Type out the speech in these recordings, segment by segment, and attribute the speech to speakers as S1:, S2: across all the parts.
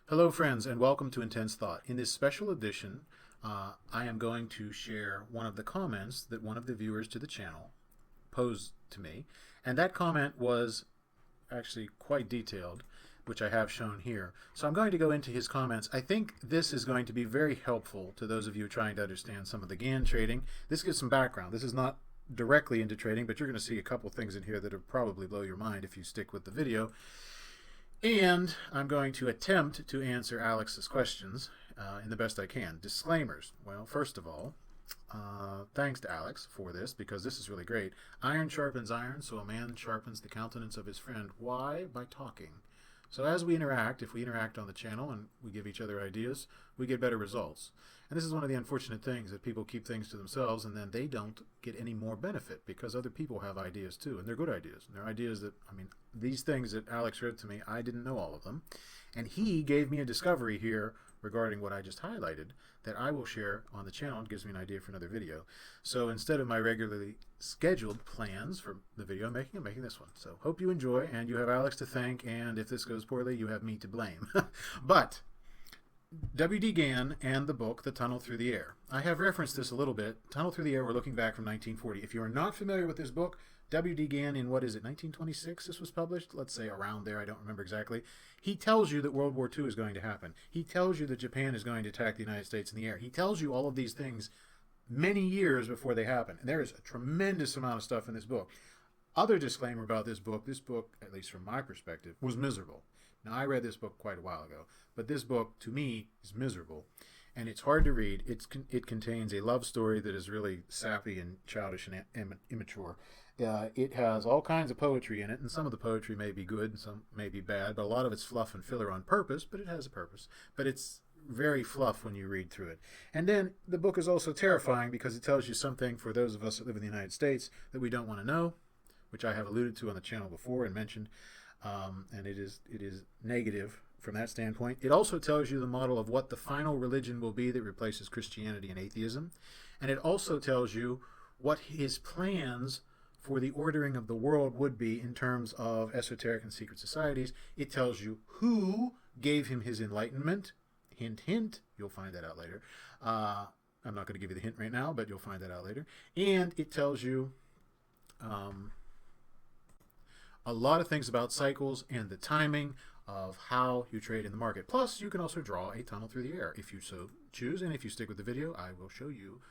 S1: Hello, friends, and welcome to Intense Thought. In this special edition, I am going to share one of the comments that one of the viewers to the channel posed to me, and that comment was actually quite detailed, which I have shown here. So I'm going to go into his comments. I think this is going to be very helpful to those of you trying to understand some of the Gann trading. This gives some background. This is not directly into trading, but you're going to see a couple things in here that will probably blow your mind if you stick with the video. And I'm going to attempt to answer Alex's questions in the best I can. Disclaimers. Well, first of all, thanks to Alex for this, because this is really great. Iron sharpens iron, so a man sharpens the countenance of his friend. Why? By talking. So as we interact, if we interact on the channel and we give each other ideas, we get better results. And this is one of the unfortunate things, that people keep things to themselves and then they don't get any more benefit because other people have ideas too, and they're good ideas. And they're ideas that, these things that Alex read to me, I didn't know all of them. And he gave me a discovery here regarding what I just highlighted that I will share on the channel. It gives me an idea for another video. So instead of my regularly scheduled plans for the video I'm making this one. So hope you enjoy, and you have Alex to thank, and if this goes poorly, you have me to blame. But WD Gann and the book, The Tunnel Through the Air. I have referenced this a little bit. Tunnel Through the Air, we're looking back from 1940. If you are not familiar with this book, WD Gann in, 1926 this was published? Let's say around there, I don't remember exactly. He tells you that World War II is going to happen. He tells you that Japan is going to attack the United States in the air. He tells you all of these things many years before they happen. And there is a tremendous amount of stuff in this book. Other disclaimer about this book, at least from my perspective, was miserable. Now, I read this book quite a while ago, but this book, to me, is miserable. And it's hard to read. It contains a love story that is really sappy and childish and immature. It has all kinds of poetry in it, and some of the poetry may be good and some may be bad, but a lot of it's fluff and filler on purpose, but it has a purpose. But it's very fluff when you read through it. And then the book is also terrifying because it tells you something for those of us that live in the United States that we don't want to know, which I have alluded to on the channel before and mentioned, and it is negative from that standpoint. It also tells you the model of what the final religion will be that replaces Christianity and atheism, and it also tells you what his plans for the ordering of the world would be in terms of esoteric and secret societies. It tells you who gave him his enlightenment. Hint, hint. You'll find that out later. I'm not going to give you the hint right now, but you'll find that out later. And it tells you a lot of things about cycles and the timing of how you trade in the market. Plus, you can also draw a tunnel through the air if you so choose. And if you stick with the video, I will show you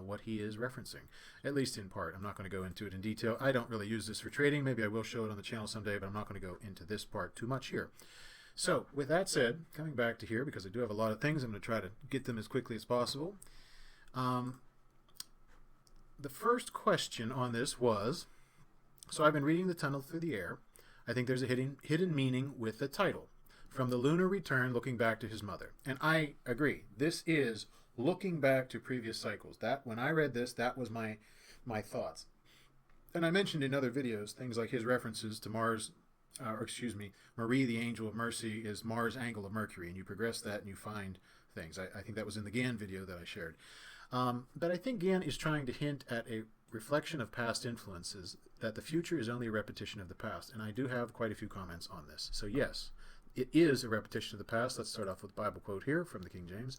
S1: what he is referencing, at least in part. I'm not going to go into it in detail. I don't really use this for trading. Maybe I will show it on the channel someday, but I'm not going to go into this part too much here. So with that said, coming back to here, because I do have a lot of things, I'm going to try to get them as quickly as possible. The first question on this was, so I've been reading The Tunnel Through the Air. I think there's a hidden meaning with the title, From the Lunar Return, Looking Back to His Mother. And I agree. This is looking back to previous cycles. That when I read this, that was my thoughts. And I mentioned in other videos things like his references to Mars, Marie, the Angel of Mercy, is Mars' angle of Mercury, and you progress that and you find things. I think that was in the Gann video that I shared. But I think Gann is trying to hint at a reflection of past influences, that the future is only a repetition of the past. And I do have quite a few comments on this. So yes, it is a repetition of the past. Let's start off with the Bible quote here from the King James.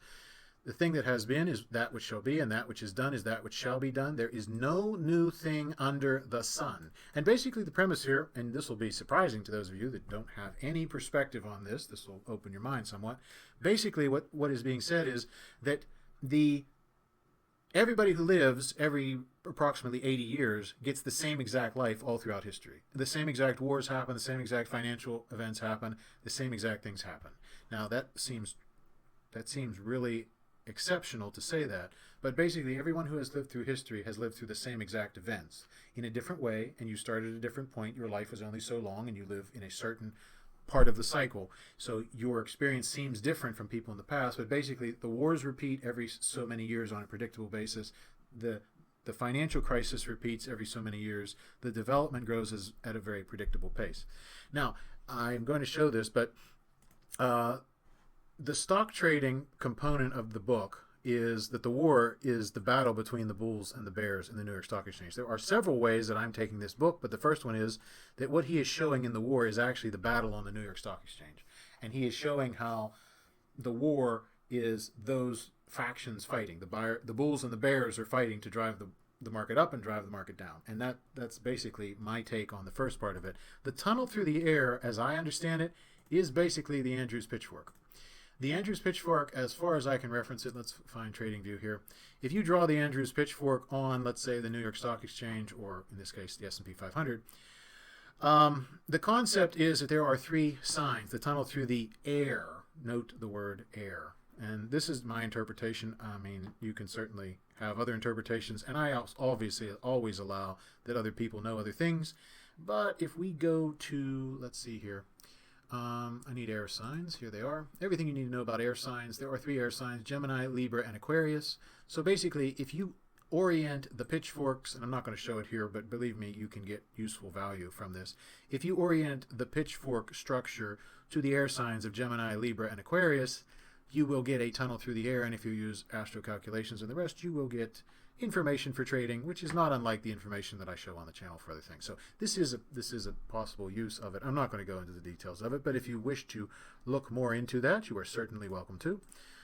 S1: The thing that has been is that which shall be, and that which is done is that which shall be done. There is no new thing under the sun. And basically the premise here, and this will be surprising to those of you that don't have any perspective on this, this will open your mind somewhat. Basically what is being said is that everybody who lives every approximately 80 years gets the same exact life all throughout history. The same exact wars happen, the same exact financial events happen, the same exact things happen. Now that seems really exceptional to say that, but basically everyone who has lived through history has lived through the same exact events in a different way, and you start at a different point. Your life was only so long, and you live in a certain part of the cycle, so your experience seems different from people in the past. But basically the wars repeat every so many years on a predictable basis. The financial crisis repeats every so many years. The development grows at a very predictable pace. Now I'm going to show this, but the stock trading component of the book is that the war is the battle between the bulls and the bears in the New York Stock Exchange. There are several ways that I'm taking this book, but the first one is that what he is showing in the war is actually the battle on the New York Stock Exchange. And he is showing how the war is those factions fighting. The bulls and the bears are fighting to drive the market up and drive the market down. And that's basically my take on the first part of it. The tunnel through the air, as I understand it, is basically the Andrews pitchfork. The Andrews pitchfork, as far as I can reference it, let's find TradingView here. If you draw the Andrews pitchfork on, let's say, the New York Stock Exchange, or in this case, the S&P 500, the concept is that there are three signs. The tunnel through the air. Note the word air. And this is my interpretation. I mean, you can certainly have other interpretations, and I obviously always allow that other people know other things. But if we go to, let's see here, I need air signs. Here they are. Everything you need to know about air signs. There are three air signs: Gemini, Libra, and Aquarius. So basically, if you orient the pitchforks, and I'm not going to show it here, but believe me, you can get useful value from this. If you orient the pitchfork structure to the air signs of Gemini, Libra, and Aquarius, you will get a tunnel through the air, and if you use astro calculations and the rest, you will get information for trading, which is not unlike the information that I show on the channel for other things. So this is a possible use of it. I'm not going to go into the details of it, but if you wish to look more into that, you are certainly welcome to.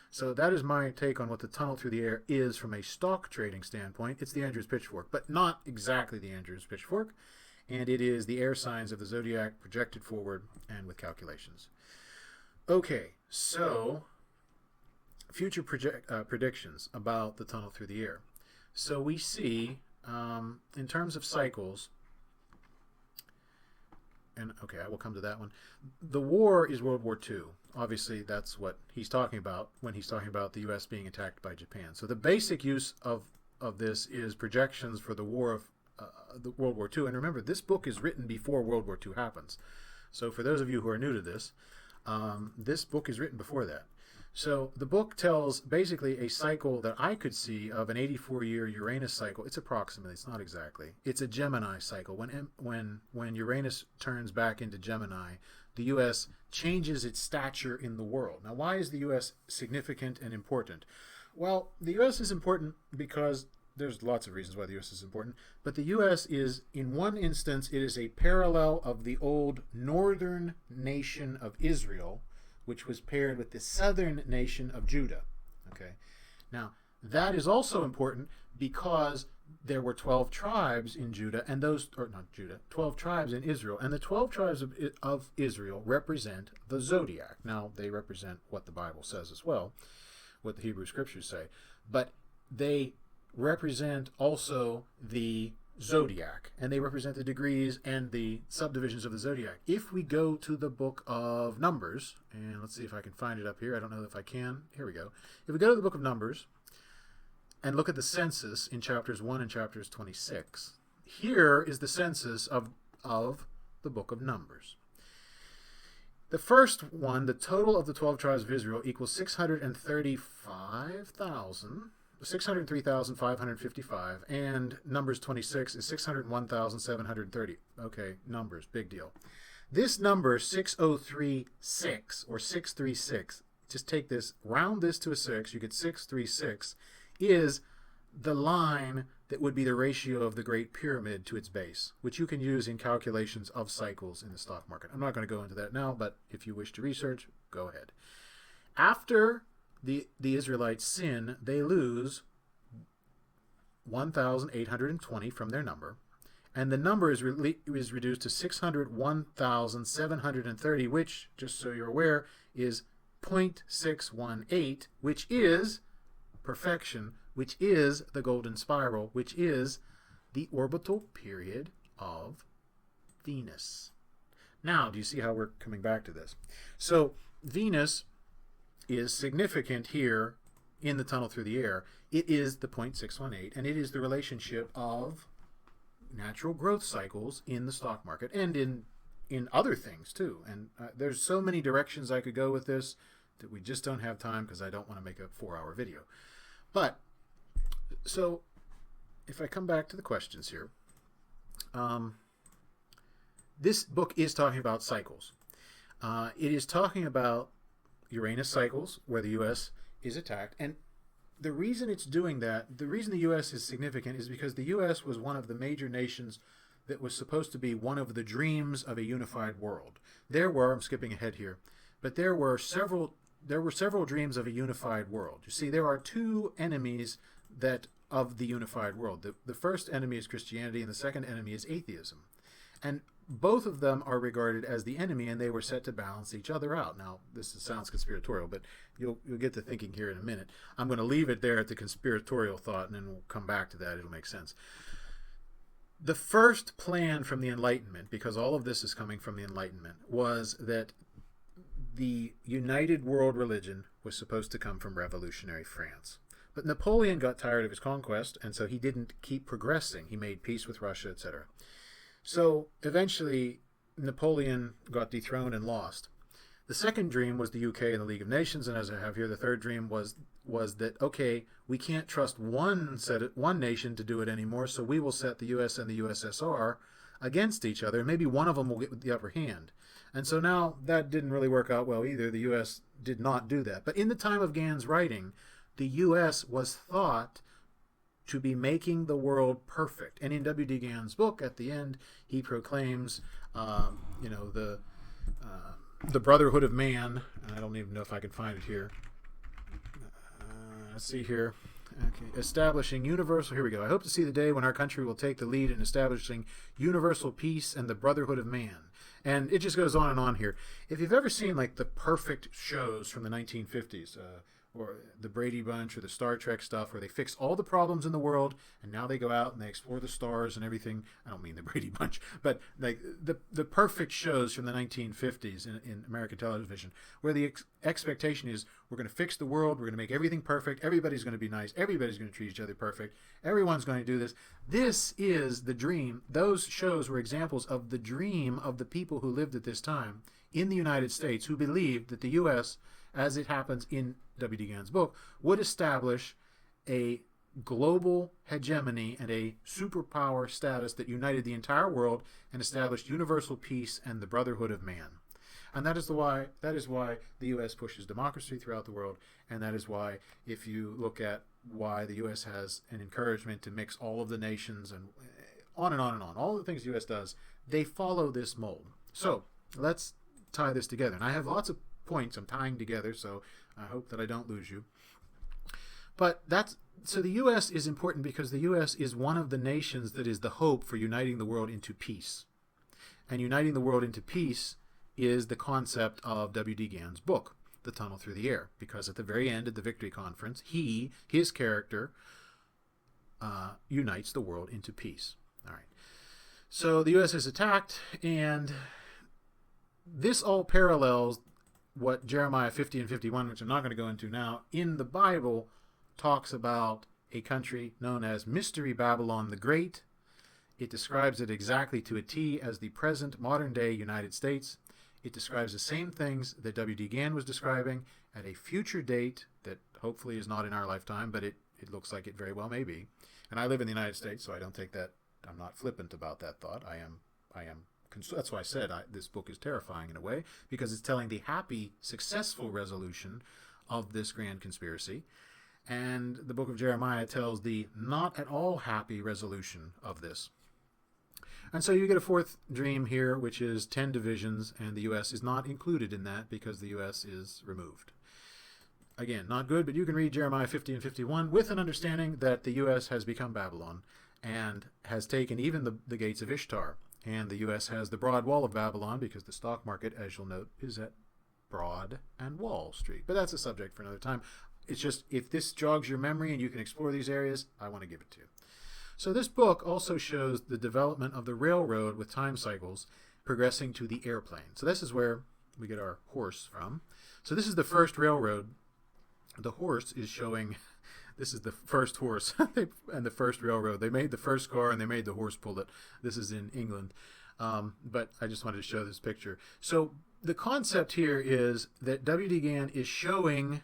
S1: So that is my take on what the tunnel through the air is from a stock trading standpoint. It's the Andrews pitchfork, but not exactly the Andrews pitchfork, and it is the air signs of the zodiac projected forward and with calculations. Okay, so future predictions about the tunnel through the air. So we see, in terms of cycles, and okay, I will come to that one. The war is World War II. Obviously, that's what he's talking about when he's talking about the U.S. being attacked by Japan. So the basic use of this is projections for the war of the World War II. And remember, this book is written before World War II happens. So for those of you who are new to this, this book is written before that. So the book tells basically a cycle that I could see of an 84-year Uranus cycle. It's approximately, it's not exactly. It's a Gemini cycle. When Uranus turns back into Gemini, the U.S. changes its stature in the world. Now, why is the U.S. significant and important? Well, the U.S. is important because there's lots of reasons why the U.S. is important, but the U.S. is, in one instance, it is a parallel of the old northern nation of Israel, which was paired with the southern nation of Judah. Okay, now that is also important because there were 12 tribes in Judah, and those, or not Judah, 12 tribes in Israel, and the 12 tribes of Israel represent the zodiac. Now, they represent what the Bible says as well, what the Hebrew Scriptures say, but they represent also the zodiac, and they represent the degrees and the subdivisions of the zodiac. If we go to the book of Numbers, and let's see if I can find it up here. I don't know if I can. Here we go. If we go to the book of Numbers and look at the census in chapters 1 and chapters 26, here is the census of the book of Numbers. The first one, the total of the 12 tribes of Israel equals 603,555, and Numbers 26 is 601,730. Okay, Numbers, big deal. This number 6036 or 636, just take this, round this to a 6, you get 636, is the line that would be the ratio of the Great Pyramid to its base, which you can use in calculations of cycles in the stock market. I'm not going to go into that now, but if you wish to research, go ahead. After the Israelites sin, they lose 1,820 from their number, and the number is reduced to 601,730, which, just so you're aware, is 0.618, which is perfection, which is the golden spiral, which is the orbital period of Venus. Now, do you see how we're coming back to this? So Venus is significant here in the tunnel through the air. It is the 0.618, and it is the relationship of natural growth cycles in the stock market and in other things too. And there's so many directions I could go with this that we just don't have time because I don't want to make a 4-hour video. But so if I come back to the questions here, this book is talking about cycles. It is talking about Uranus cycles where the U.S. is attacked, and the reason it's doing that, the reason the U.S. is significant is because the U.S. was one of the major nations that was supposed to be one of the dreams of a unified world. There were, I'm skipping ahead here, but there were several there were several dreams of a unified world. You see, there are two enemies of the unified world. The first enemy is Christianity, and the second enemy is atheism. And both of them are regarded as the enemy, and they were set to balance each other out. Now, this sounds conspiratorial, but you'll get to thinking here in a minute. I'm going to leave it there at the conspiratorial thought, and then we'll come back to that. It'll make sense. The first plan from the Enlightenment, because all of this is coming from the Enlightenment, was that the united world religion was supposed to come from revolutionary France. But Napoleon got tired of his conquest, and so he didn't keep progressing. He made peace with Russia, etc. So eventually, Napoleon got dethroned and lost. The second dream was the UK and the League of Nations, and as I have here, the third dream was that, okay, we can't trust one nation to do it anymore, so we will set the US and the USSR against each other, and maybe one of them will get the upper hand. And so now that didn't really work out well either. The US did not do that. But in the time of Gann's writing, the US was thought to be making the world perfect. And in WD Gann's book, at the end, he proclaims, the brotherhood of man. I don't even know if I can find it here. Let's see here. Okay. Establishing universal, here we go. I hope to see the day when our country will take the lead in establishing universal peace and the brotherhood of man. And it just goes on and on here. If you've ever seen like the perfect shows from the 1950s, or the Brady Bunch or the Star Trek stuff, where they fix all the problems in the world, and now they go out and they explore the stars and everything. I don't mean the Brady Bunch, but like the perfect shows from the 1950s in American television, where the expectation is we're going to fix the world, we're going to make everything perfect, everybody's going to be nice, everybody's going to treat each other perfect, everyone's going to do this. This is the dream. Those shows were examples of the dream of the people who lived at this time in the United States, who believed that the U.S., as it happens in WD Gann's book, would establish a global hegemony and a superpower status that united the entire world and established universal peace and the brotherhood of man. And that is why the U.S. pushes democracy throughout the world, and that is why, if you look at why the U.S. has an encouragement to mix all of the nations and on and on and on, all the things the U.S. does, they follow this mold. So let's tie this together. And I have lots of points I'm tying together, so I hope that I don't lose you. But so the U.S. is important because the U.S. is one of the nations that is the hope for uniting the world into peace. And uniting the world into peace is the concept of W.D. Gann's book, The Tunnel Through the Air, because at the very end of the Victory Conference, his character, unites the world into peace. All right. So the U.S. is attacked, and this all parallels what Jeremiah 50 and 51, which I'm not going to go into now, in the Bible talks about a country known as Mystery Babylon the Great. It describes it exactly to a T as the present modern-day United States. It describes the same things that W.D. Gann was describing at a future date that hopefully is not in our lifetime, but it looks like it very well may be. And I live in the United States, so I don't take that, I'm not flippant about that thought. I am that's why I said this book is terrifying in a way, because it's telling the happy, successful resolution of this grand conspiracy. And the book of Jeremiah tells the not at all happy resolution of this. And so you get a fourth dream here, which is 10 divisions, and the U.S. is not included in that because the U.S. is removed. Again, not good, but you can read Jeremiah 50 and 51 with an understanding that the U.S. has become Babylon and has taken even the gates of Ishtar. And the U.S. has the broad wall of Babylon because the stock market, as you'll note, is at Broad and Wall Street. But that's a subject for another time. It's just, if this jogs your memory and you can explore these areas, I want to give it to you. So this book also shows the development of the railroad with time cycles progressing to the airplane. So this is where we get our horse from. So this is the first railroad. The horse is showing... This is the first horse and the first railroad. They made the first car and they made the horse pull it. This is in England. But I just wanted to show this picture. So the concept here is that W.D. Gann is showing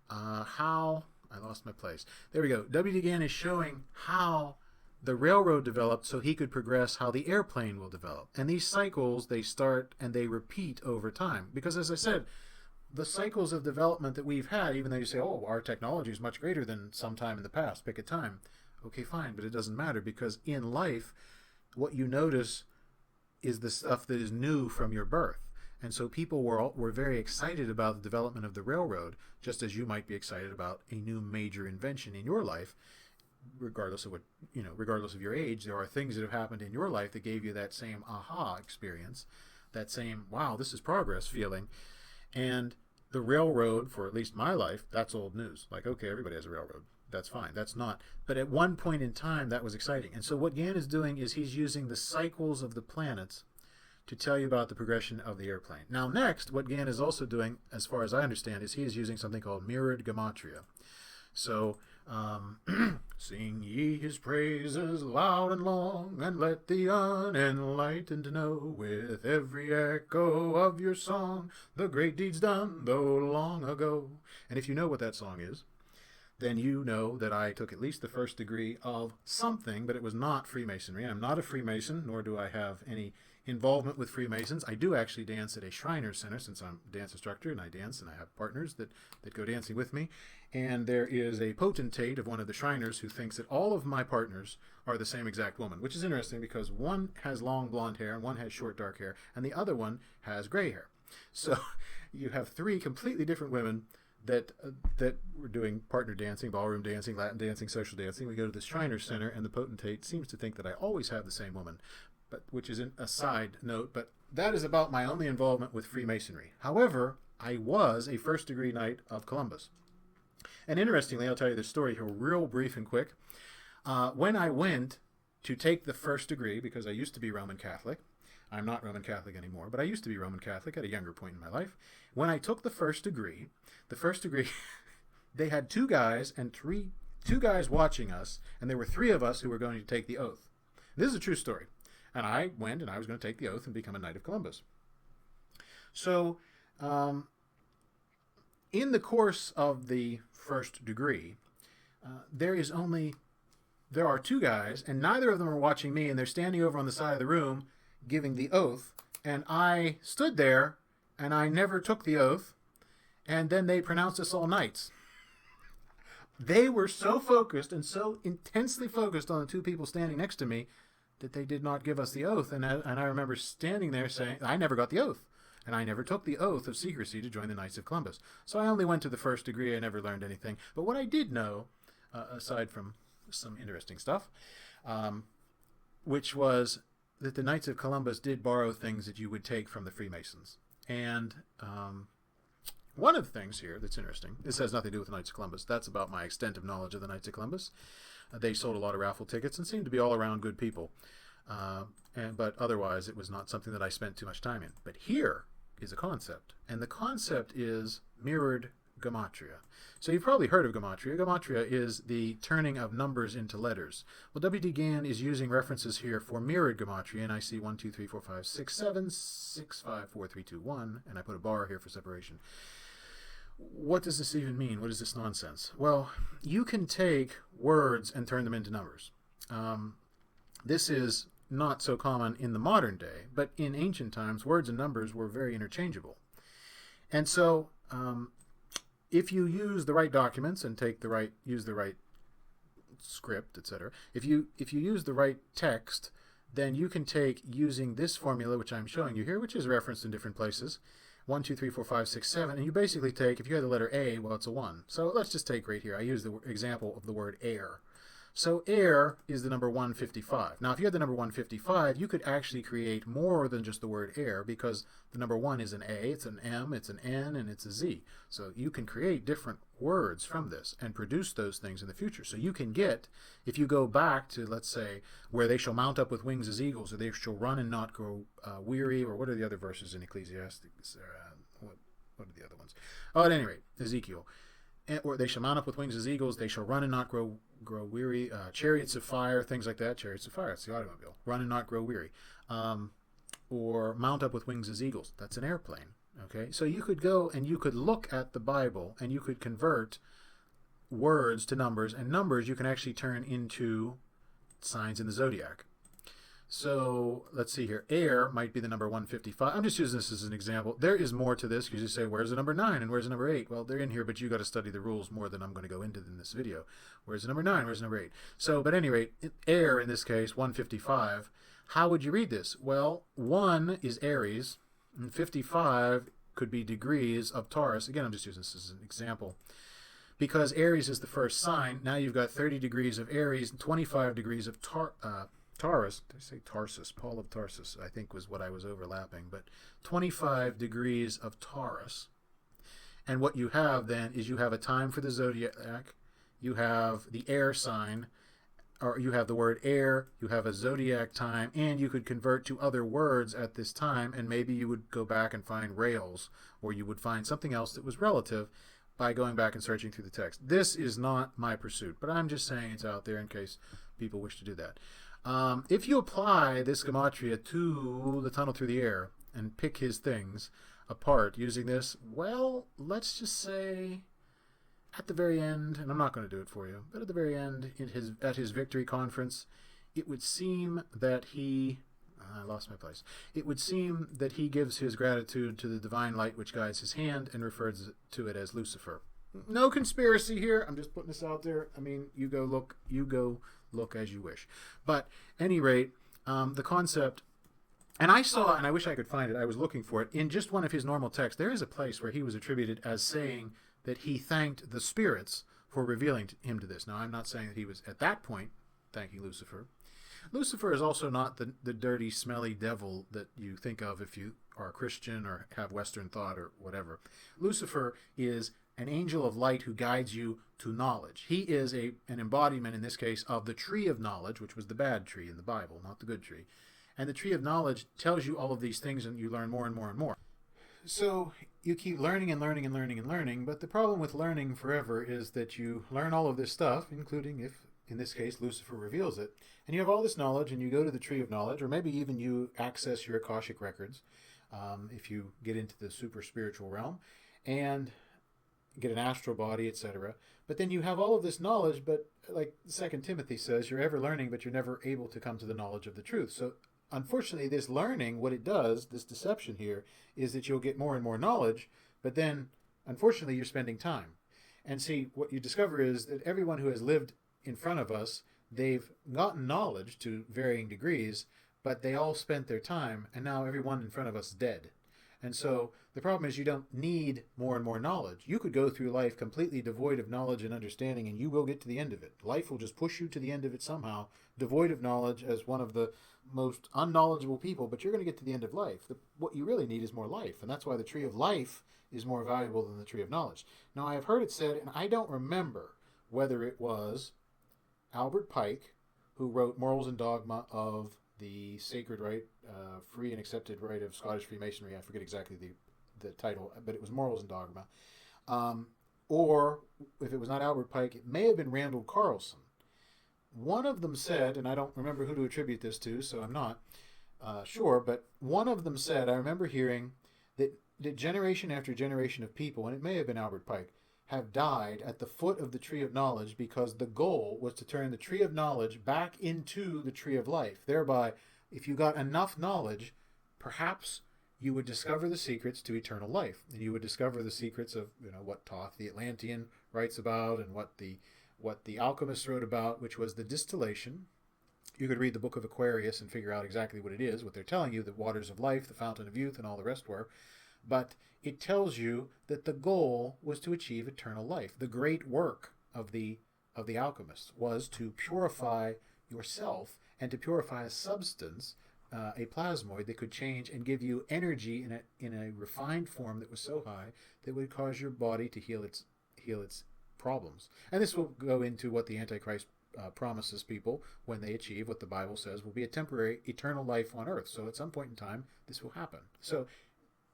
S1: how... I lost my place. There we go. W.D. Gann is showing how the railroad developed so he could progress how the airplane will develop. And these cycles, they start and they repeat over time. Because as I said, the cycles of development that we've had, even though you say, oh, our technology is much greater than some time in the past, pick a time. Okay, fine, but it doesn't matter, because in life, what you notice is the stuff that is new from your birth. And so people were very excited about the development of the railroad, just as you might be excited about a new major invention in your life. Regardless of regardless of your age, there are things that have happened in your life that gave you that same aha experience, that same, wow, this is progress feeling. And the railroad, for at least my life, that's old news. Like, okay, everybody has a railroad. That's fine. That's not. But at one point in time, that was exciting. And so what Gann is doing is he's using the cycles of the planets to tell you about the progression of the airplane. Now, next, what Gann is also doing, as far as I understand, is he is using something called mirrored gematria. So, sing ye his praises loud and long, and let the unenlightened know, with every echo of your song, the great deeds done, though long ago. And if you know what that song is, then you know that I took at least the first degree of something, but it was not Freemasonry. I'm not a Freemason, nor do I have any involvement with Freemasons. I do actually dance at a Shriners Center, since I'm a dance instructor, and I dance, and I have partners that go dancing with me. And there is a potentate of one of the Shriners who thinks that all of my partners are the same exact woman, which is interesting because one has long blonde hair, and one has short dark hair, and the other one has gray hair. So you have three completely different women that were doing partner dancing, ballroom dancing, Latin dancing, social dancing. We go to the Shriners Center, and the potentate seems to think that I always have the same woman, but which is a side note. But that is about my only involvement with Freemasonry. However, I was a first-degree Knight of Columbus. And interestingly, I'll tell you this story here real brief and quick. When I went to take the first degree, because I used to be Roman Catholic, I'm not Roman Catholic anymore, but I used to be Roman Catholic at a younger point in my life. When I took the first degree, they had two guys watching us, and there were three of us who were going to take the oath. This is a true story. And I went, and I was going to take the oath and become a Knight of Columbus. So, in the course of the first degree, there are two guys, and neither of them are watching me, and they're standing over on the side of the room giving the oath, and I stood there, and I never took the oath, and then they pronounced us all knights. They were so focused and so intensely focused on the two people standing next to me that they did not give us the oath, and I remember standing there saying, I never got the oath. And I never took the oath of secrecy to join the Knights of Columbus. So I only went to the first degree. I never learned anything. But what I did know, aside from some interesting stuff, which was that the Knights of Columbus did borrow things that you would take from the Freemasons. And one of the things here that's interesting, this has nothing to do with the Knights of Columbus. That's about my extent of knowledge of the Knights of Columbus. They sold a lot of raffle tickets and seemed to be all around good people. But otherwise, it was not something that I spent too much time in. But here is a concept, and the concept is mirrored gematria. So you've probably heard of gematria. Gematria is the turning of numbers into letters. Well, WD Gann is using references here for mirrored gematria, and I see 1, 2, 3, 4, 5, 6, 7, 6, 5, 4, 3, 2, 1, and I put a bar here for separation. What does this even mean? What is this nonsense? Well, you can take words and turn them into numbers. This is not so common in the modern day, but in ancient times, words and numbers were very interchangeable. And so, if you use the right documents and use the right script, etc., if you use the right text, then you can take, using this formula, which I'm showing you here, which is referenced in different places, 1, 2, 3, 4, 5, 6, 7, and you basically take, if you had the letter A, well, it's a 1. So let's just take right here, I use the example of the word air. So air is the number 155. Now, if you had the number 155, you could actually create more than just the word air, because the number 1 is an A, it's an M, it's an N, and it's a Z. So you can create different words from this and produce those things in the future. So you can get, if you go back to, let's say, where they shall mount up with wings as eagles, or they shall run and not grow weary, or what are the other verses in Ecclesiastes? What are the other ones? Oh, at any rate, Ezekiel. Or they shall mount up with wings as eagles, they shall run and not grow weary, chariots of fire, things like that. Chariots of fire, that's the automobile. Run and not grow weary. Or mount up with wings as eagles, that's an airplane. Okay, so you could go and you could look at the Bible and you could convert words to numbers, and numbers you can actually turn into signs in the zodiac. So let's see here. Air might be the number 155. I'm just using this as an example. There is more to this, because you say, where's the number 9 and where's the number 8? Well, they're in here, but you got to study the rules more than I'm going to go into in this video. Where's the number 9? Where's the number 8? So, but at any rate, air in this case, 155. How would you read this? Well, 1 is Aries, And 55 could be degrees of Taurus. Again, I'm just using this as an example. Because Aries is the first sign, now you've got 30 degrees of Aries and 25 degrees of Taurus. Did I say Tarsus? Paul of Tarsus, I think, was what I was overlapping. But 25 degrees of Taurus. And what you have then is you have a time for the zodiac, you have the air sign, or you have the word air, you have a zodiac time, and you could convert to other words at this time, and maybe you would go back and find rails, or you would find something else that was relative by going back and searching through the text. This is not my pursuit, but I'm just saying it's out there in case people wish to do that. If you apply this gematria to the tunnel through the air and pick his things apart using this, well, let's just say at the very end, and I'm not going to do it for you, but at the very end, at his victory conference, it would seem that he... I lost my place. It would seem that he gives his gratitude to the divine light which guides his hand and refers to it as Lucifer. No conspiracy here. I'm just putting this out there. I mean, you go look as you wish. But at any rate, the concept, and I saw, and I wish I could find it, I was looking for it, in just one of his normal texts, there is a place where he was attributed as saying that he thanked the spirits for revealing him to this. Now, I'm not saying that he was at that point thanking Lucifer. Lucifer is also not the dirty, smelly devil that you think of if you are a Christian or have Western thought or whatever. Lucifer is an angel of light who guides you to knowledge. He is an embodiment, in this case, of the tree of knowledge, which was the bad tree in the Bible, not the good tree. And the tree of knowledge tells you all of these things, and you learn more and more and more. So you keep learning and learning and learning and learning, but the problem with learning forever is that you learn all of this stuff, including, if in this case Lucifer reveals it, and you have all this knowledge and you go to the tree of knowledge, or maybe even you access your Akashic records if you get into the super spiritual realm and get an astral body, etc. But then you have all of this knowledge, but like 2 Timothy says, you're ever learning, but you're never able to come to the knowledge of the truth. So unfortunately, this learning, what it does, this deception here, is that you'll get more and more knowledge, but then, unfortunately, you're spending time. And see, what you discover is that everyone who has lived in front of us, they've gotten knowledge to varying degrees, but they all spent their time, and now everyone in front of us is dead. And so the problem is you don't need more and more knowledge. You could go through life completely devoid of knowledge and understanding, and you will get to the end of it. Life will just push you to the end of it somehow, devoid of knowledge as one of the most unknowledgeable people, but you're going to get to the end of life. What you really need is more life, and that's why the tree of life is more valuable than the tree of knowledge. Now, I have heard it said, and I don't remember whether it was Albert Pike who wrote Morals and Dogma of the Sacred Right, Free and Accepted Right of Scottish Freemasonry. I forget exactly the title, but it was Morals and Dogma. Or, if it was not Albert Pike, it may have been Randall Carlson. One of them said, and I don't remember who to attribute this to, so I'm not sure, but one of them said, I remember hearing that generation after generation of people, and it may have been Albert Pike, have died at the foot of the tree of knowledge because the goal was to turn the tree of knowledge back into the tree of life. Thereby, if you got enough knowledge, perhaps you would discover the secrets to eternal life, and you would discover the secrets of what Thoth the Atlantean writes about, and what the alchemists wrote about, which was the distillation. You could read the book of Aquarius and figure out exactly what it is, what they're telling you, the waters of life, the fountain of youth, and all the rest were. But it tells you that the goal was to achieve eternal life. The great work of the alchemists was to purify yourself and to purify a substance, a plasmoid that could change and give you energy in a refined form that was so high that would cause your body to heal its problems. And this will go into what the Antichrist promises people when they achieve what the Bible says will be a temporary eternal life on earth. So at some point in time, this will happen. So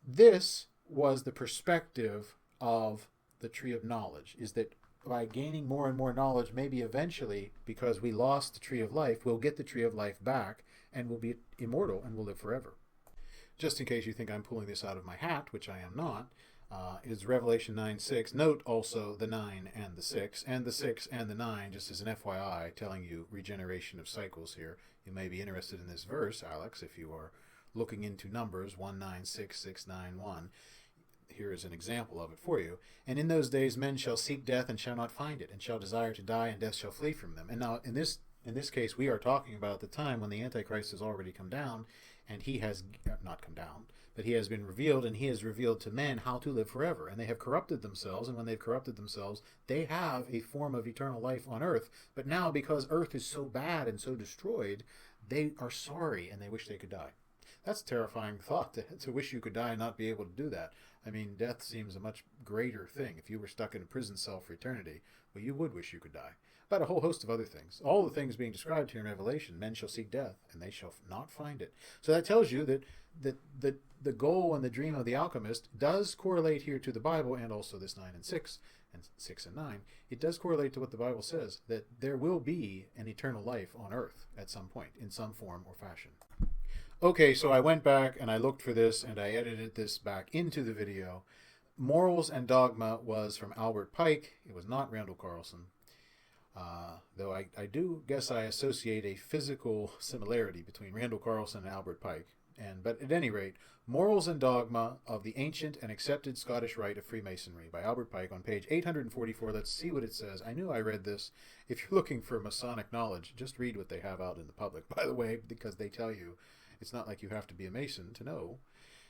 S1: this was the perspective of the tree of knowledge, is that by gaining more and more knowledge, maybe eventually, because we lost the tree of life, we'll get the tree of life back and we'll be immortal and we'll live forever. Just in case you think I'm pulling this out of my hat, which I am not, is Revelation 9:6. Note also the 9 and the 6, and the 6 and the 9, just as an FYI, telling you regeneration of cycles here. You may be interested in this verse, Alex, if you are looking into numbers 196691. Here is an example of it for you. And in those days men shall seek death and shall not find it, and shall desire to die, and death shall flee from them. And now in this case we are talking about the time when the Antichrist has already come down, and he has not come down, that he has been revealed, and he has revealed to men how to live forever. And they have corrupted themselves, and when they've corrupted themselves, they have a form of eternal life on earth. But now, because earth is so bad and so destroyed, they are sorry and they wish they could die. That's a terrifying thought, to wish you could die and not be able to do that. I mean, death seems a much greater thing. If you were stuck in a prison cell for eternity, well, you would wish you could die. But a whole host of other things. All the things being described here in Revelation, men shall seek death, and they shall not find it. So that tells you that the goal and the dream of the alchemist does correlate here to the Bible, and also this 9 and 6, and 6 and 9. It does correlate to what the Bible says, that there will be an eternal life on earth at some point, in some form or fashion. Okay, so I went back and I looked for this, and I edited this back into the video. Morals and Dogma was from Albert Pike. It was not Randall Carlson. Though I do guess I associate a physical similarity between Randall Carlson and Albert Pike. But at any rate, Morals and Dogma of the Ancient and Accepted Scottish Rite of Freemasonry by Albert Pike on page 844. Let's see what it says. I knew I read this. If you're looking for Masonic knowledge, just read what they have out in the public, by the way, because they tell you it's not like you have to be a Mason to know.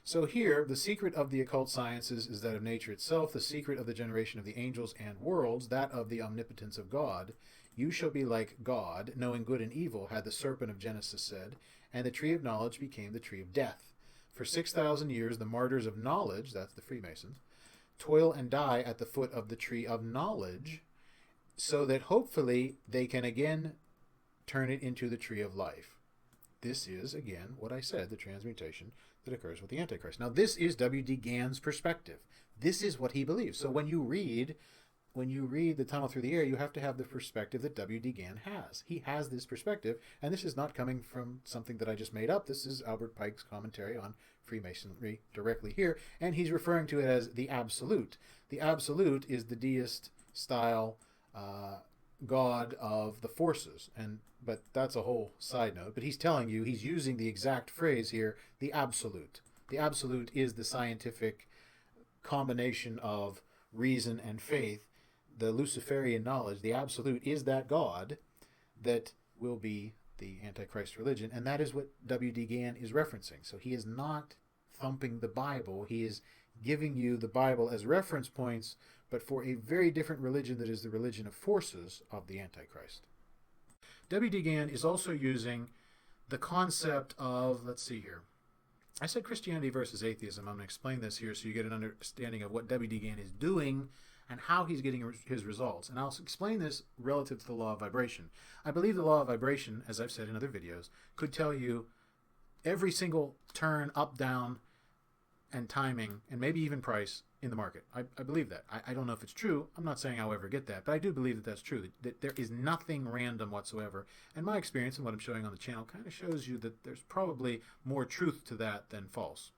S1: So here, the secret of the occult sciences is that of nature itself, the secret of the generation of the angels and worlds, that of the omnipotence of God. You shall be like God, knowing good and evil, had the serpent of Genesis said, and the tree of knowledge became the tree of death. For 6,000 years, the martyrs of knowledge, that's the Freemasons, toil and die at the foot of the tree of knowledge, so that hopefully they can again turn it into the tree of life. This is, again, what I said, the transmutation that occurs with the Antichrist. Now, this is WD Gann's perspective. This is what he believes. So when you read The Tunnel Through the Air, you have to have the perspective that WD Gann has. He has this perspective, and this is not coming from something that I just made up. This is Albert Pike's commentary on Freemasonry directly here, and he's referring to it as the Absolute. The Absolute is the deist-style God of the forces, but that's a whole side note. But he's telling you, he's using the exact phrase here, the Absolute. The Absolute is the scientific combination of reason and faith. The Luciferian knowledge, the Absolute, is that God that will be the Antichrist religion, and that is what W.D. Gann is referencing. So he is not thumping the Bible. He is giving you the Bible as reference points, but for a very different religion that is the religion of forces of the Antichrist. W.D. Gann is also using the concept of, let's see here. I said Christianity versus atheism. I'm going to explain this here so you get an understanding of what W.D. Gann is doing and how he's getting his results. And I'll explain this relative to the law of vibration. I believe the law of vibration, as I've said in other videos, could tell you every single turn up, down, and timing, and maybe even price in the market. I believe that. I don't know if it's true. I'm not saying I'll ever get that, but I do believe that that's true, that there is nothing random whatsoever. And my experience and what I'm showing on the channel kind of shows you that there's probably more truth to that than false.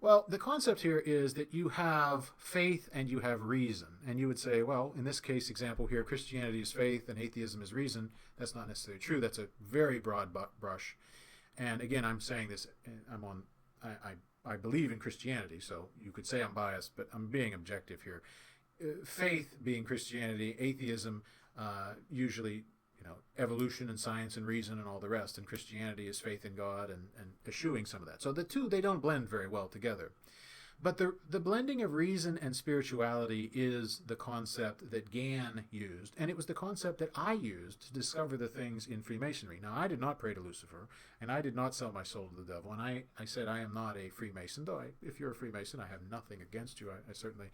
S1: Well, the concept here is that you have faith and you have reason. And you would say, well, in this case example here, Christianity is faith and atheism is reason. That's not necessarily true. That's a very broad brush. And again, I'm saying this, I believe in Christianity, so you could say I'm biased, but I'm being objective here. Faith being Christianity, atheism usually, evolution and science and reason and all the rest, and Christianity is faith in God and eschewing some of that. So the two, they don't blend very well together. But the blending of reason and spirituality is the concept that Gann used, and it was the concept that I used to discover the things in Freemasonry. Now, I did not pray to Lucifer, and I did not sell my soul to the devil, and I said I am not a Freemason, though if you're a Freemason, I have nothing against you. I certainly,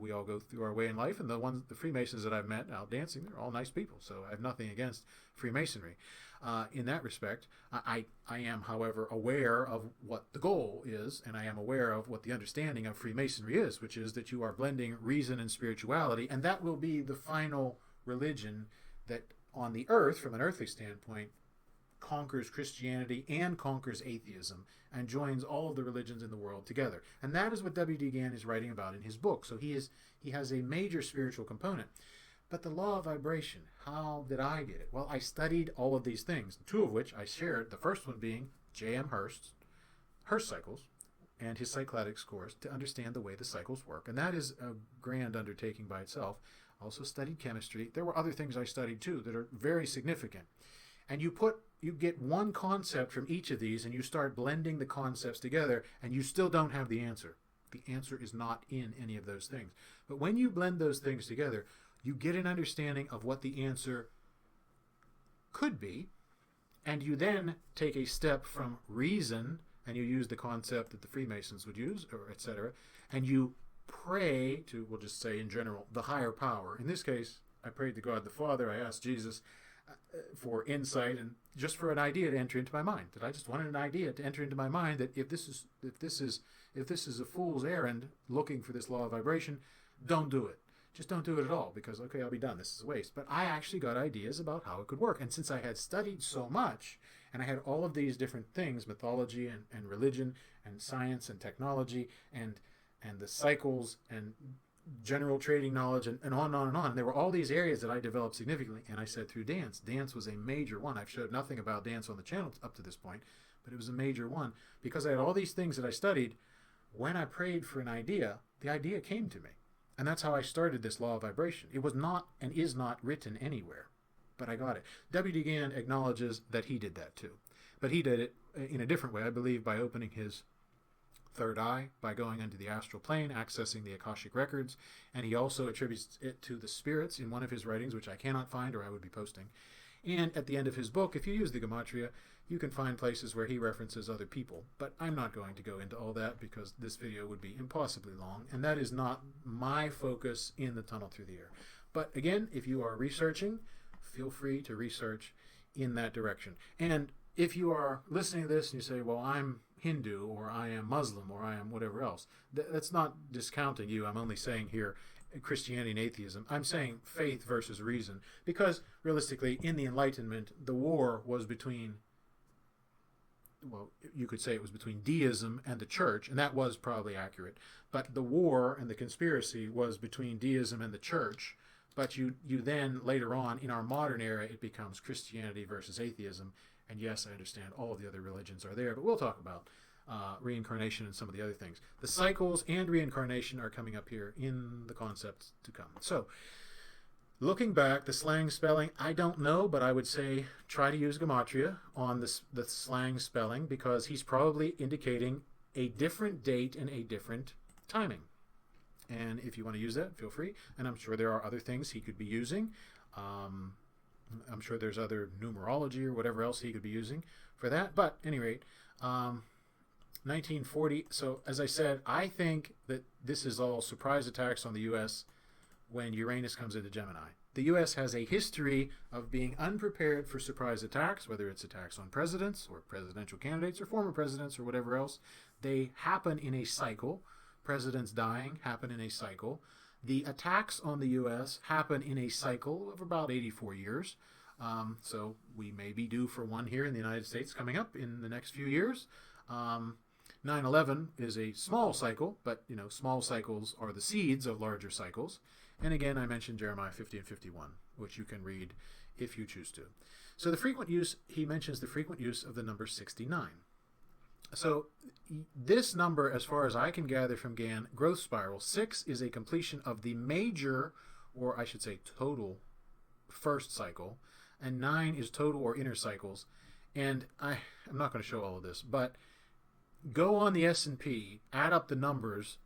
S1: we all go through our way in life, and the Freemasons that I've met out dancing, they're all nice people, so I have nothing against Freemasonry. In that respect, I am, however, aware of what the goal is, and I am aware of what the understanding of Freemasonry is, which is that you are blending reason and spirituality, and that will be the final religion that on the earth, from an earthly standpoint, conquers Christianity and conquers atheism and joins all of the religions in the world together. And that is what W.D. Gann is writing about in his book. So he has a major spiritual component. But the law of vibration, how did I get it? Well, I studied all of these things, two of which I shared, the first one being J.M. Hurst cycles, and his cycladics course to understand the way the cycles work. And that is a grand undertaking by itself. I also studied chemistry. There were other things I studied too that are very significant. And you put you get one concept from each of these and you start blending the concepts together, and you still don't have the answer. The answer is not in any of those things. But when you blend those things together, you get an understanding of what the answer could be, and you then take a step from reason, and you use the concept that the Freemasons would use, or etc., and you pray to, we'll just say in general, the higher power. In this case, I prayed to God the Father. I asked Jesus for insight and just for an idea to enter into my mind. That I just wanted an idea to enter into my mind that if this is a fool's errand looking for this law of vibration, don't do it. Just don't do it at all, because okay, I'll be done. This is a waste. But I actually got ideas about how it could work. And since I had studied so much, and I had all of these different things, mythology and religion and science and technology and the cycles and general trading knowledge and on and on and on. There were all these areas that I developed significantly, and I said through dance. Dance was a major one. I've showed nothing about dance on the channel up to this point, but it was a major one because I had all these things that I studied. When I prayed for an idea, the idea came to me. And that's how I started this law of vibration. It was not and is not written anywhere, but I got it. WD Gann acknowledges that he did that too, but he did it in a different way, I believe, by opening his third eye, by going into the astral plane, accessing the Akashic records, and he also attributes it to the spirits in one of his writings, which I cannot find or I would be posting. And at the end of his book, if you use the Gematria, you can find places where he references other people. But I'm not going to go into all that because this video would be impossibly long, and that is not my focus in the Tunnel Through the Air. But again, if you are researching, feel free to research in that direction. And if you are listening to this and you say, well, I'm Hindu, or I am Muslim, or I am whatever else, that's not discounting you. I'm only saying here Christianity and atheism. I'm saying faith versus reason, because realistically, in the Enlightenment, the war was between, well, you could say it was between deism and the church, and that was probably accurate. But the war and the conspiracy was between deism and the church. But you then, later on, in our modern era, it becomes Christianity versus atheism. And yes, I understand all of the other religions are there, but we'll talk about reincarnation and some of the other things. The cycles and reincarnation are coming up here in the concepts to come. So, looking back, the slang spelling, I don't know, but I would say try to use Gematria on the slang spelling, because he's probably indicating a different date and a different timing. And if you want to use that, feel free. And I'm sure there are other things he could be using. I'm sure there's other numerology or whatever else he could be using for that. But at any rate, 1940. So as I said, I think that this is all surprise attacks on the U.S. when Uranus comes into Gemini. The U.S. has a history of being unprepared for surprise attacks, whether it's attacks on presidents or presidential candidates or former presidents or whatever else. They happen in a cycle. Presidents dying happen in a cycle. The attacks on the U.S. happen in a cycle of about 84 years. So we may be due for one here in the United States coming up in the next few years. 9/11 is a small cycle, but you know, small cycles are the seeds of larger cycles. And again, I mentioned Jeremiah 50 and 51, which you can read if you choose to. So the frequent use, he mentions the frequent use of the number 69. So this number, as far as I can gather from Gann, growth spiral, 6 is a completion of the major, or I should say total, first cycle, and 9 is total or inner cycles. And I'm not going to show all of this, but go on the S&P, add up the numbers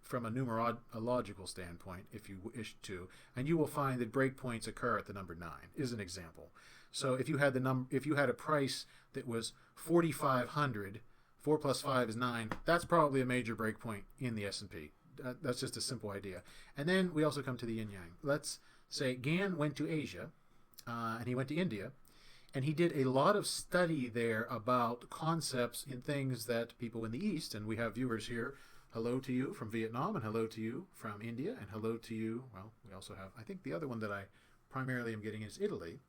S1: from a numerological standpoint, if you wish to, and you will find that breakpoints occur at the number 9, is an example. So if you had a price that was 4,500, 4 plus 5 is 9, that's probably a major breakpoint in the S&P. That's just a simple idea. And then we also come to the yin-yang. Let's say Gann went to Asia, and he went to India, and he did a lot of study there about concepts in things that people in the East, and we have viewers here, hello to you from Vietnam, and hello to you from India, and hello to you, well, we also have, I think the other one that I primarily am getting is Italy.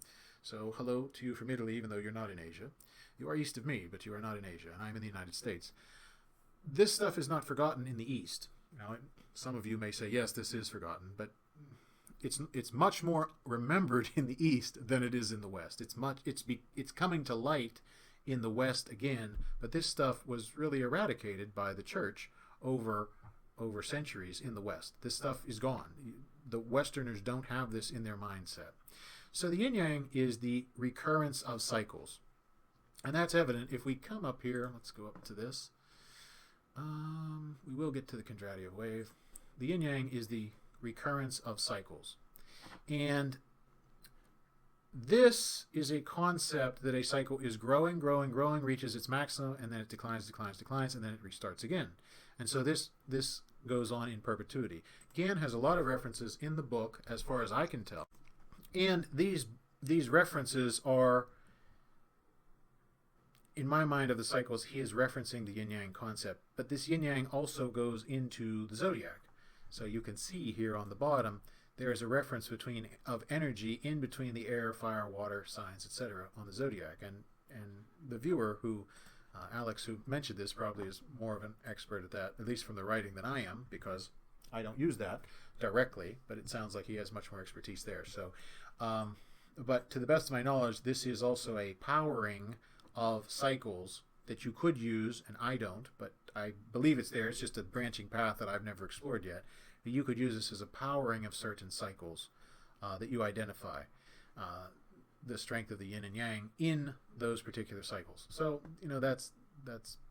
S1: So hello to you from Italy, even though you're not in Asia. You are east of me, but you are not in Asia, and I'm in the United States. This stuff is not forgotten in the East. Now, some of you may say, yes, this is forgotten, but it's much more remembered in the East than it is in the West. It's coming to light in the West again, but this stuff was really eradicated by the church over centuries in the West. This stuff is gone. The Westerners don't have this in their mindset. So the yin-yang is the recurrence of cycles. And that's evident if we come up here. Let's go up to this. We will get to the Kondratiev wave. The yin-yang is the recurrence of cycles. And this is a concept that a cycle is growing, growing, growing, reaches its maximum, and then it declines, declines, declines, and then it restarts again. And so this goes on in perpetuity. Gann has a lot of references in the book, as far as I can tell. And these references are, in my mind, of the cycles, he is referencing the yin-yang concept. But this yin-yang also goes into the zodiac. So you can see here on the bottom, there is a reference of energy in between the air, fire, water, signs, etc. on the zodiac. And the viewer Alex, who mentioned this, probably is more of an expert at that, at least from the writing, than I am, because I don't use that directly, but it sounds like he has much more expertise there. So, but to the best of my knowledge, this is also a powering of cycles that you could use, and I don't, but I believe it's there. It's just a branching path that I've never explored yet. You could use this as a powering of certain cycles that you identify, the strength of the yin and yang in those particular cycles. So, that's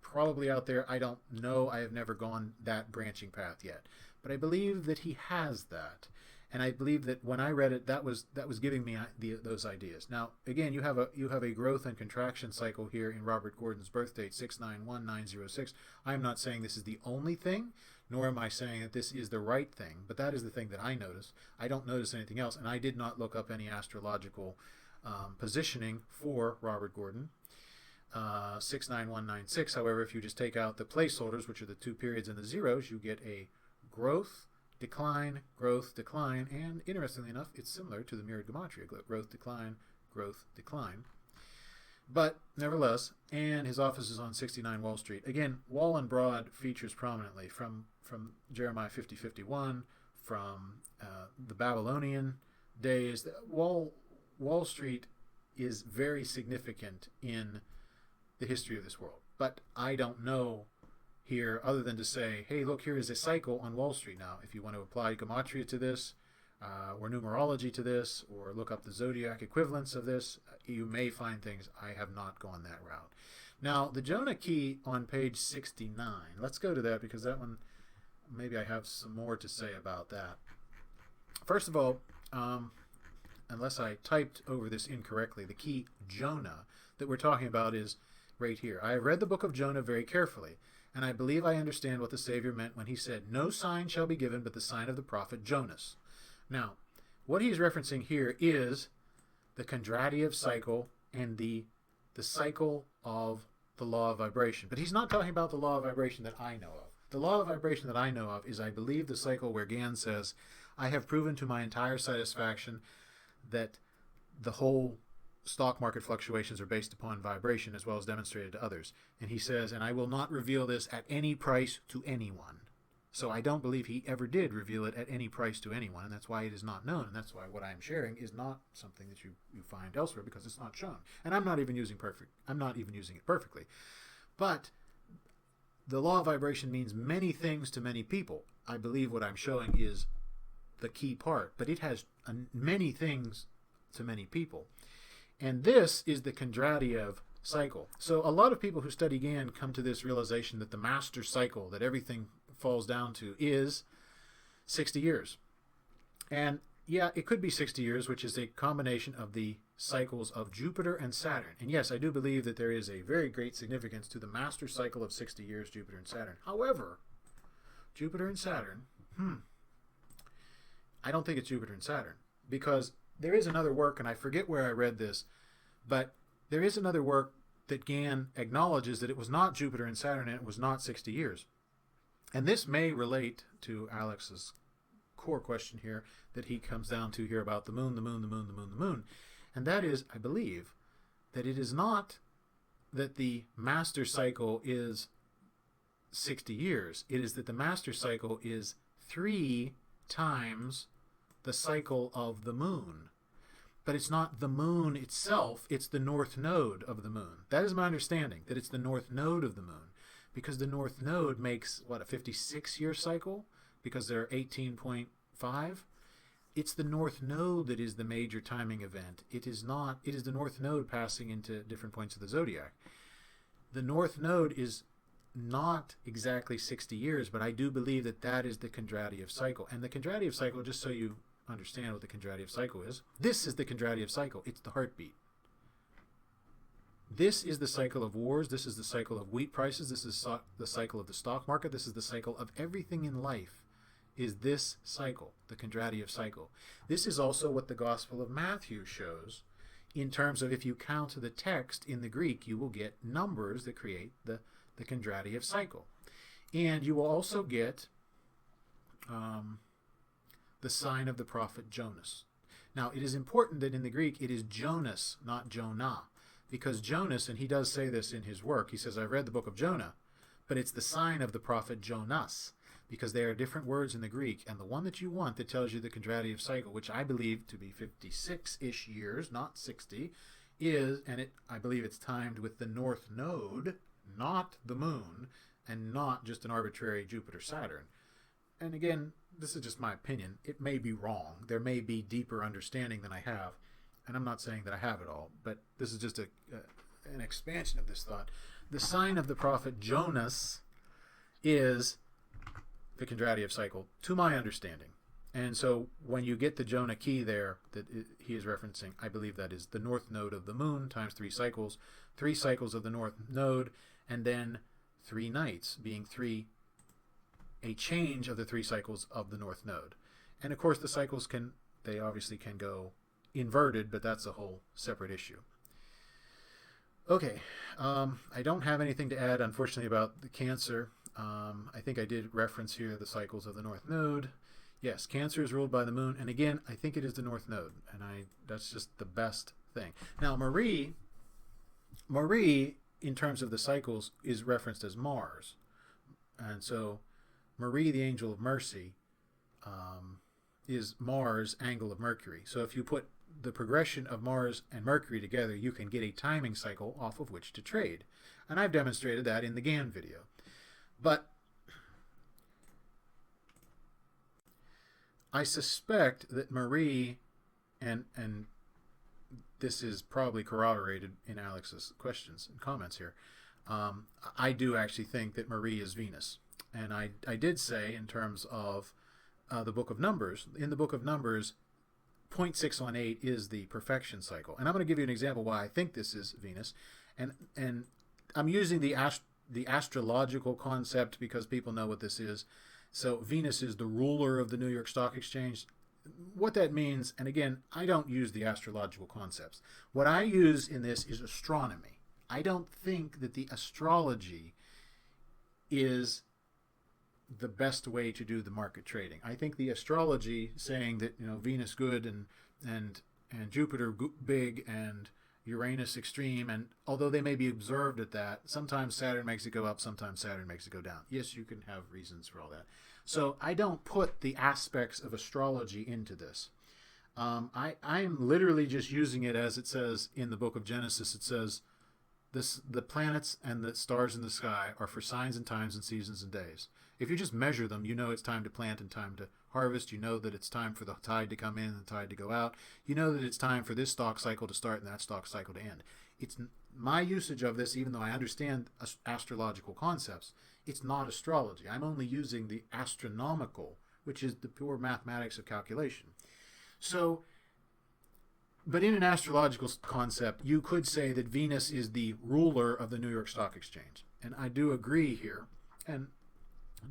S1: probably out there. I don't know. I have never gone that branching path yet, but I believe that he has that. And I believe that when I read it, that was giving me those ideas. Now, again, you have a growth and contraction cycle here in Robert Gordon's birth date, 691-906. I am not saying this is the only thing, nor am I saying that this is the right thing, but that is the thing that I notice. I don't notice anything else, and I did not look up any astrological positioning for Robert Gordon. 69196. However, if you just take out the placeholders, which are the two periods and the zeros, you get a growth, decline, growth, decline, and interestingly enough, it's similar to the mirrored gematria, growth, decline, growth, decline. But nevertheless, and his office is on 69 Wall Street. Again, Wall and Broad features prominently from Jeremiah 50:51, from the Babylonian days. Wall Street is very significant in the history of this world. But I don't know here other than to say, hey, look, here is a cycle on Wall Street now. If you want to apply gematria to this, or numerology to this, or look up the zodiac equivalents of this, you may find things. I have not gone that route. Now, the Jonah key on page 69. Let's go to that, because that one, maybe I have some more to say about that. First of all, unless I typed over this incorrectly, the key Jonah that we're talking about is right here. I have read the book of Jonah very carefully, and I believe I understand what the Savior meant when he said, "No sign shall be given but the sign of the prophet Jonas." Now, what he's referencing here is the Kondratiev cycle and the cycle of the law of vibration. But he's not talking about the law of vibration that I know of. The law of vibration that I know of is, I believe, the cycle where Gann says, "I have proven to my entire satisfaction that the whole stock market fluctuations are based upon vibration as well as demonstrated to others." And he says, "And I will not reveal this at any price to anyone." So I don't believe he ever did reveal it at any price to anyone, and that's why it is not known, and that's why what I'm sharing is not something that you find elsewhere, because it's not shown. And I'm not even using it perfectly. But the law of vibration means many things to many people. I believe what I'm showing is the key part, but it has many things to many people. And this is the Kondratiev cycle. So a lot of people who study Gann come to this realization that the master cycle that everything falls down to is 60 years. And yeah, it could be 60 years, which is a combination of the cycles of Jupiter and Saturn. And yes, I do believe that there is a very great significance to the master cycle of 60 years, Jupiter and Saturn. However, Jupiter and Saturn, I don't think it's Jupiter and Saturn, because there is another work, and I forget where I read this, but there is another work that Gann acknowledges that it was not Jupiter and Saturn, and it was not 60 years. And this may relate to Alex's core question here that he comes down to here about the moon, the moon, the moon, the moon, the moon. And that is, I believe, that it is not that the master cycle is 60 years. It is that the master cycle is 3 times the cycle of the moon. But it's not the moon itself, it's the north node of the moon. That is my understanding, that it's the north node of the moon. Because the north node makes, a 56-year cycle? Because they're 18.5? it's the North Node that is the major timing event. It is not. It is the North Node passing into different points of the zodiac. The North Node is not exactly 60 years, but I do believe that that is the Kondratiev cycle. And the Kondratiev cycle, just so you understand what the Kondratiev cycle is, this is the Kondratiev cycle. It's the heartbeat. This is the cycle of wars. This is the cycle of wheat prices. This is the cycle of the stock market. This is the cycle of everything in life, is this cycle, the Kondratiev cycle. This is also what the Gospel of Matthew shows in terms of, if you count the text in the Greek, you will get numbers that create the Kondratiev cycle. And you will also get the sign of the prophet Jonas. Now, it is important that in the Greek it is Jonas, not Jonah, because Jonas, and he does say this in his work, he says, I've read the book of Jonah, but it's the sign of the prophet Jonas, because they are different words in the Greek, and the one that you want that tells you the Kondratiev cycle, which I believe to be 56-ish years, not 60, is, and I believe it's timed with the North Node, not the moon, and not just an arbitrary Jupiter-Saturn. And again, this is just my opinion. It may be wrong. There may be deeper understanding than I have, and I'm not saying that I have it all, but this is just an expansion of this thought. The sign of the prophet Jonas is the Kondratiev cycle, to my understanding. And so when you get the Jonah key there that he is referencing, I believe that is the North Node of the moon times 3 cycles of the North Node, and then 3 nights, being a change of the 3 cycles of the North Node. And of course the cycles they obviously can go inverted, but that's a whole separate issue. Okay, I don't have anything to add, unfortunately, about the Cancer. I think I did reference here the cycles of the North Node. Yes, Cancer is ruled by the moon, and again, I think it is the North Node, and that's just the best thing. Now, Marie, in terms of the cycles, is referenced as Mars, and so Marie, the angel of mercy, is Mars angle of Mercury. So if you put the progression of Mars and Mercury together, you can get a timing cycle off of which to trade. And I've demonstrated that in the Gann video. But I suspect that Marie, and this is probably corroborated in Alex's questions and comments here, I do actually think that Marie is Venus. And I did say, in terms of the Book of Numbers, in the Book of Numbers, 0.618 is the perfection cycle. And I'm going to give you an example why I think this is Venus. And I'm using the astrological concept because people know what this is. So Venus is the ruler of the New York Stock Exchange. What that means, and again, I don't use the astrological concepts. What I use in this is astronomy. I don't think that the astrology is the best way to do the market trading. I think the astrology saying that, Venus good and Jupiter big and Uranus extreme, and although they may be observed at that, sometimes Saturn makes it go up, sometimes Saturn makes it go down. Yes, you can have reasons for all that. So I don't put the aspects of astrology into this. I'm literally just using it as it says in the book of Genesis. It says, the planets and the stars in the sky are for signs and times and seasons and days. If you just measure them, you know it's time to plant and time to harvest. You know that it's time for the tide to come in and the tide to go out. You know that it's time for this stock cycle to start and that stock cycle to end. It's my usage of this, even though I understand astrological concepts, it's not astrology. I'm only using the astronomical, which is the pure mathematics of calculation. So, but in an astrological concept, you could say that Venus is the ruler of the New York Stock Exchange. And I do agree here. And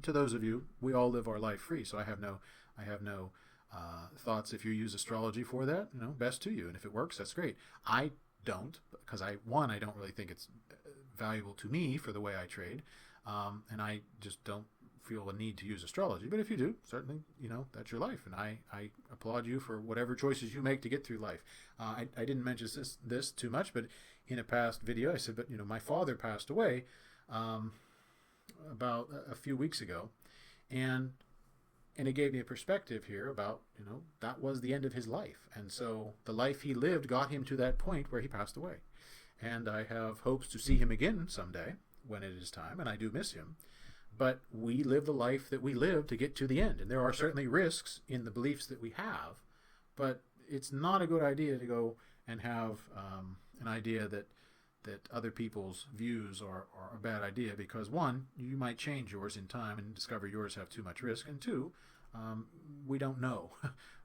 S1: to those of you, we all live our life free, so I have no thoughts. If you use astrology for that, best to you. And if it works, that's great. I don't, because I don't really think it's valuable to me for the way I trade, and I just don't feel a need to use astrology. But if you do, certainly, that's your life, and I applaud you for whatever choices you make to get through life. I didn't mention this too much, but in a past video I said, but my father passed away about a few weeks ago, and it gave me a perspective here about, that was the end of his life, and so the life he lived got him to that point where he passed away. And I have hopes to see him again someday when it is time, and I do miss him. But we live the life that we live to get to the end, and there are certainly risks in the beliefs that we have, but it's not a good idea to go and have an idea that other people's views are a bad idea, because one, you might change yours in time and discover yours have too much risk, and two, we don't know.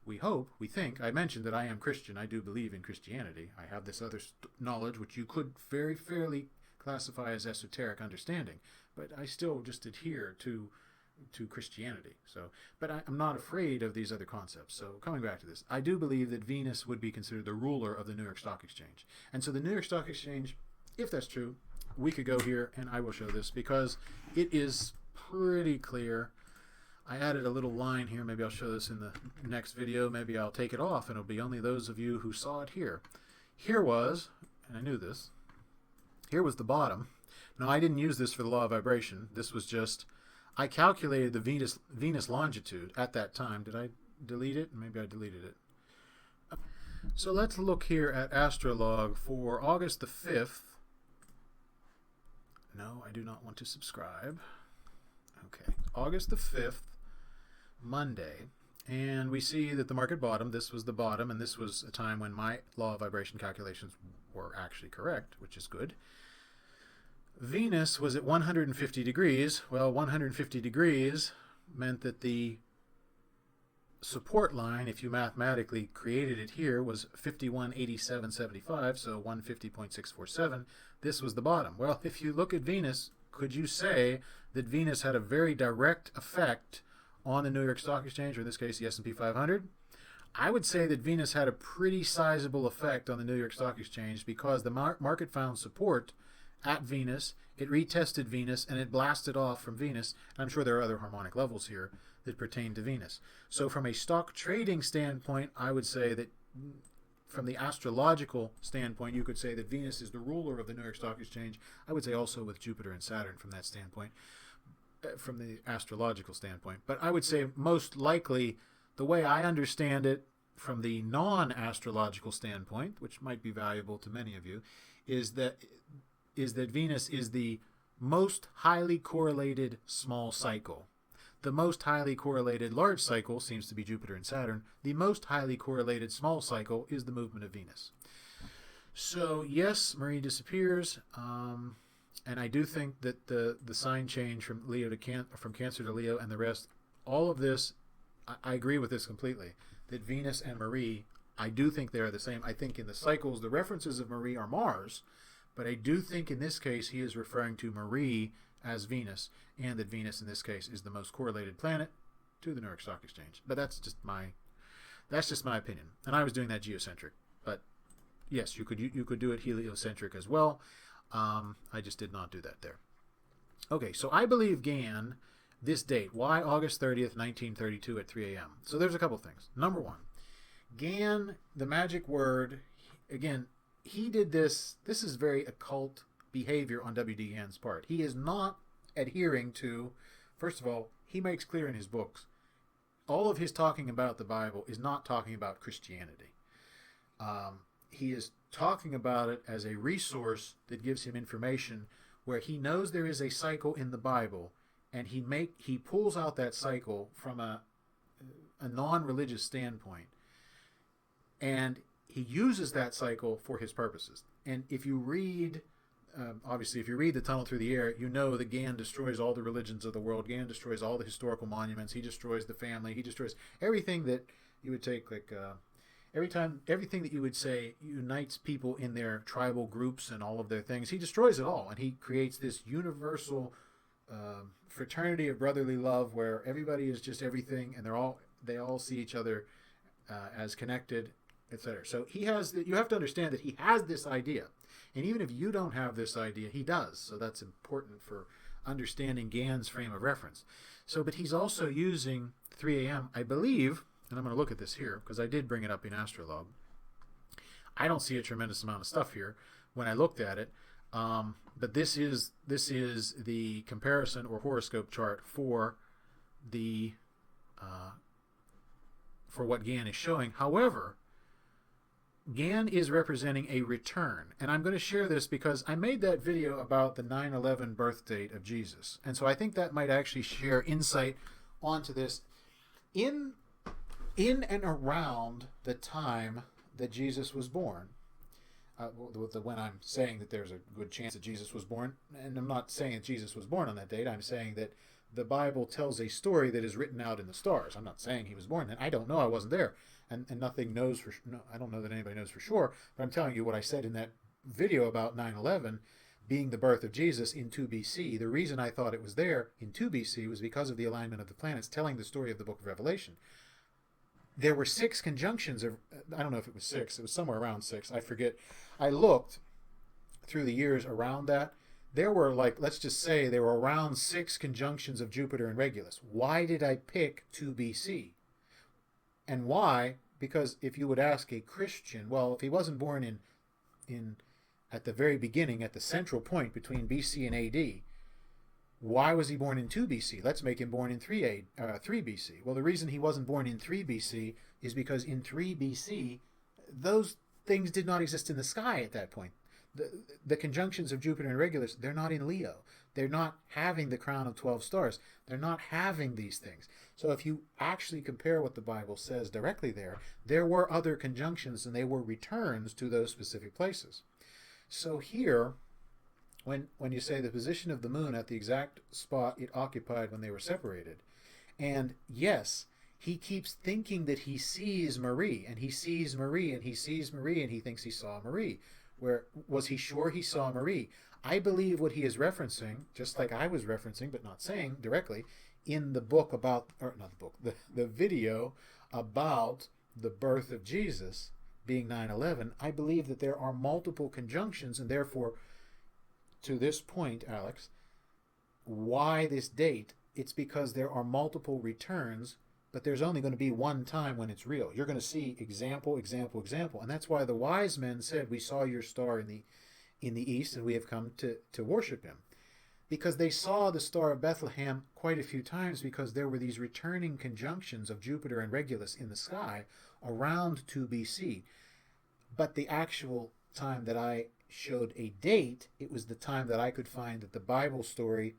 S1: We hope, we think. I mentioned that I am Christian. I do believe in Christianity. I have this other knowledge which you could very fairly classify as esoteric understanding, but I still just adhere to Christianity. So, but I'm not afraid of these other concepts. So coming back to this, I do believe that Venus would be considered the ruler of the New York Stock Exchange. And so the New York Stock Exchange, if that's true, we could go here and I will show this because it is pretty clear. I added a little line here. Maybe I'll show this in the next video. Maybe I'll take it off and it'll be only those of you who saw it here. Here was, and I knew this, here was the bottom. Now I didn't use this for the law of vibration. This was just, I calculated the Venus longitude at that time. Did I delete it? Maybe I deleted it. So let's look here at Astrolog for August the 5th. No, I do not want to subscribe. Okay, August the 5th, Monday. And we see that the market bottom, this was the bottom, and this was a time when my law of vibration calculations were actually correct, which is good. Venus was at 150 degrees. Well, 150 degrees meant that the support line, if you mathematically created it here, was 5187.75, so 150.647. This was the bottom. Well, if you look at Venus, could you say that Venus had a very direct effect on the New York Stock Exchange, or in this case the S&P 500? I would say that Venus had a pretty sizable effect on the New York Stock Exchange because the market found support at Venus, it retested Venus, and it blasted off from Venus. And I'm sure there are other harmonic levels here that pertain to Venus. So from a stock trading standpoint, I would say that from the astrological standpoint, you could say that Venus is the ruler of the New York Stock Exchange. I would say also with Jupiter and Saturn from that standpoint, from the astrological standpoint. But I would say most likely, the way I understand it from the non-astrological standpoint, which might be valuable to many of you, is that Venus is the most highly correlated small cycle. The most highly correlated large cycle seems to be Jupiter and Saturn. The most highly correlated small cycle is the movement of Venus. So yes, Marie disappears, and I do think that the sign change from from Cancer to Leo and the rest, all of this, I agree with this completely. That Venus and Marie, I do think they are the same. I think in the cycles, the references of Marie are Mars. But I do think in this case he is referring to Marie as Venus, and that Venus in this case is the most correlated planet to the New York Stock Exchange. But that's just my opinion. And I was doing that geocentric. But yes, you could do it heliocentric as well. I just did not do that there. Okay, so I believe Gann, this date, why August 30th, 1932 at 3 a.m. So there's a couple things. Number one, Gann, the magic word, again, he did this. This is very occult behavior on WD Gann's part. He is not adhering to, first of all, he makes clear in his books, all of his talking about the Bible is not talking about Christianity. He is talking about it as a resource that gives him information where he knows there is a cycle in the Bible, and he pulls out that cycle from a non-religious standpoint, and he uses that cycle for his purposes. And if you read, obviously, if you read The Tunnel Through the Air, you know that Gann destroys all the religions of the world. Gann destroys all the historical monuments. He destroys the family. He destroys everything that you would take, like, everything that you would say unites people in their tribal groups and all of their things. He destroys it all, and he creates this universal fraternity of brotherly love where everybody is just everything, and they all see each other as connected, etc. So you have to understand that he has this idea, and even if you don't have this idea, he does. So that's important for understanding Gann's frame of reference. So, but he's also using 3 a.m. I believe, and I'm going to look at this here because I did bring it up in Astrolog. I don't see a tremendous amount of stuff here when I looked at it, but this is the comparison or horoscope chart for the for what Gann is showing. However, Gann is representing a return, and I'm going to share this because I made that video about the 9/11 birth date of Jesus, and so I think that might actually share insight onto this. In in and around the time that Jesus was born. When I'm saying that there's a good chance that Jesus was born, and I'm not saying that Jesus was born on that date, I'm saying that the Bible tells a story that is written out in the stars. I'm not saying he was born then. I don't know. I wasn't there. And nothing knows for no, I don't know that anybody knows for sure, but I'm telling you what I said in that video about 9/11 being the birth of Jesus in 2 BC. The reason I thought it was there in 2 BC was because of the alignment of the planets telling the story of the book of Revelation. There were 6 conjunctions of, I don't know if it was 6, it was somewhere around 6, I forget. I looked through the years around that. There were, like, let's just say there were around 6 conjunctions of Jupiter and Regulus. Why did I pick 2 BC? And why? Because if you would ask a Christian, well, if he wasn't born in at the very beginning, at the central point between BC and AD, why was he born in 2 BC? Let's make him born in 3 BC. Well, the reason he wasn't born in 3 BC is because in 3 BC, those things did not exist in the sky at that point. The conjunctions of Jupiter and Regulus, they're not in Leo. They're not having the crown of 12 stars. They're not having these things. So if you actually compare what the Bible says directly there were other conjunctions and they were returns to those specific places. So here, when you say the position of the moon at the exact spot it occupied when they were separated, and yes, he keeps thinking that he sees Marie, and he sees Marie, and he sees Marie, and he thinks he saw Marie. Where was he sure he saw Marie? I believe what he is referencing, just like I was referencing, but not saying directly, in the book about, or not the book, the video about the birth of Jesus being 9/11, I believe that there are multiple conjunctions, and therefore, to this point, Alex, why this date? It's because there are multiple returns, but there's only going to be one time when it's real. You're going to see example, example, example. And that's why the wise men said, we saw your star in the east, and we have come to worship him. Because they saw the Star of Bethlehem quite a few times, because there were these returning conjunctions of Jupiter and Regulus in the sky around 2 BC. But the actual time that I showed a date, it was the time that I could find that the Bible story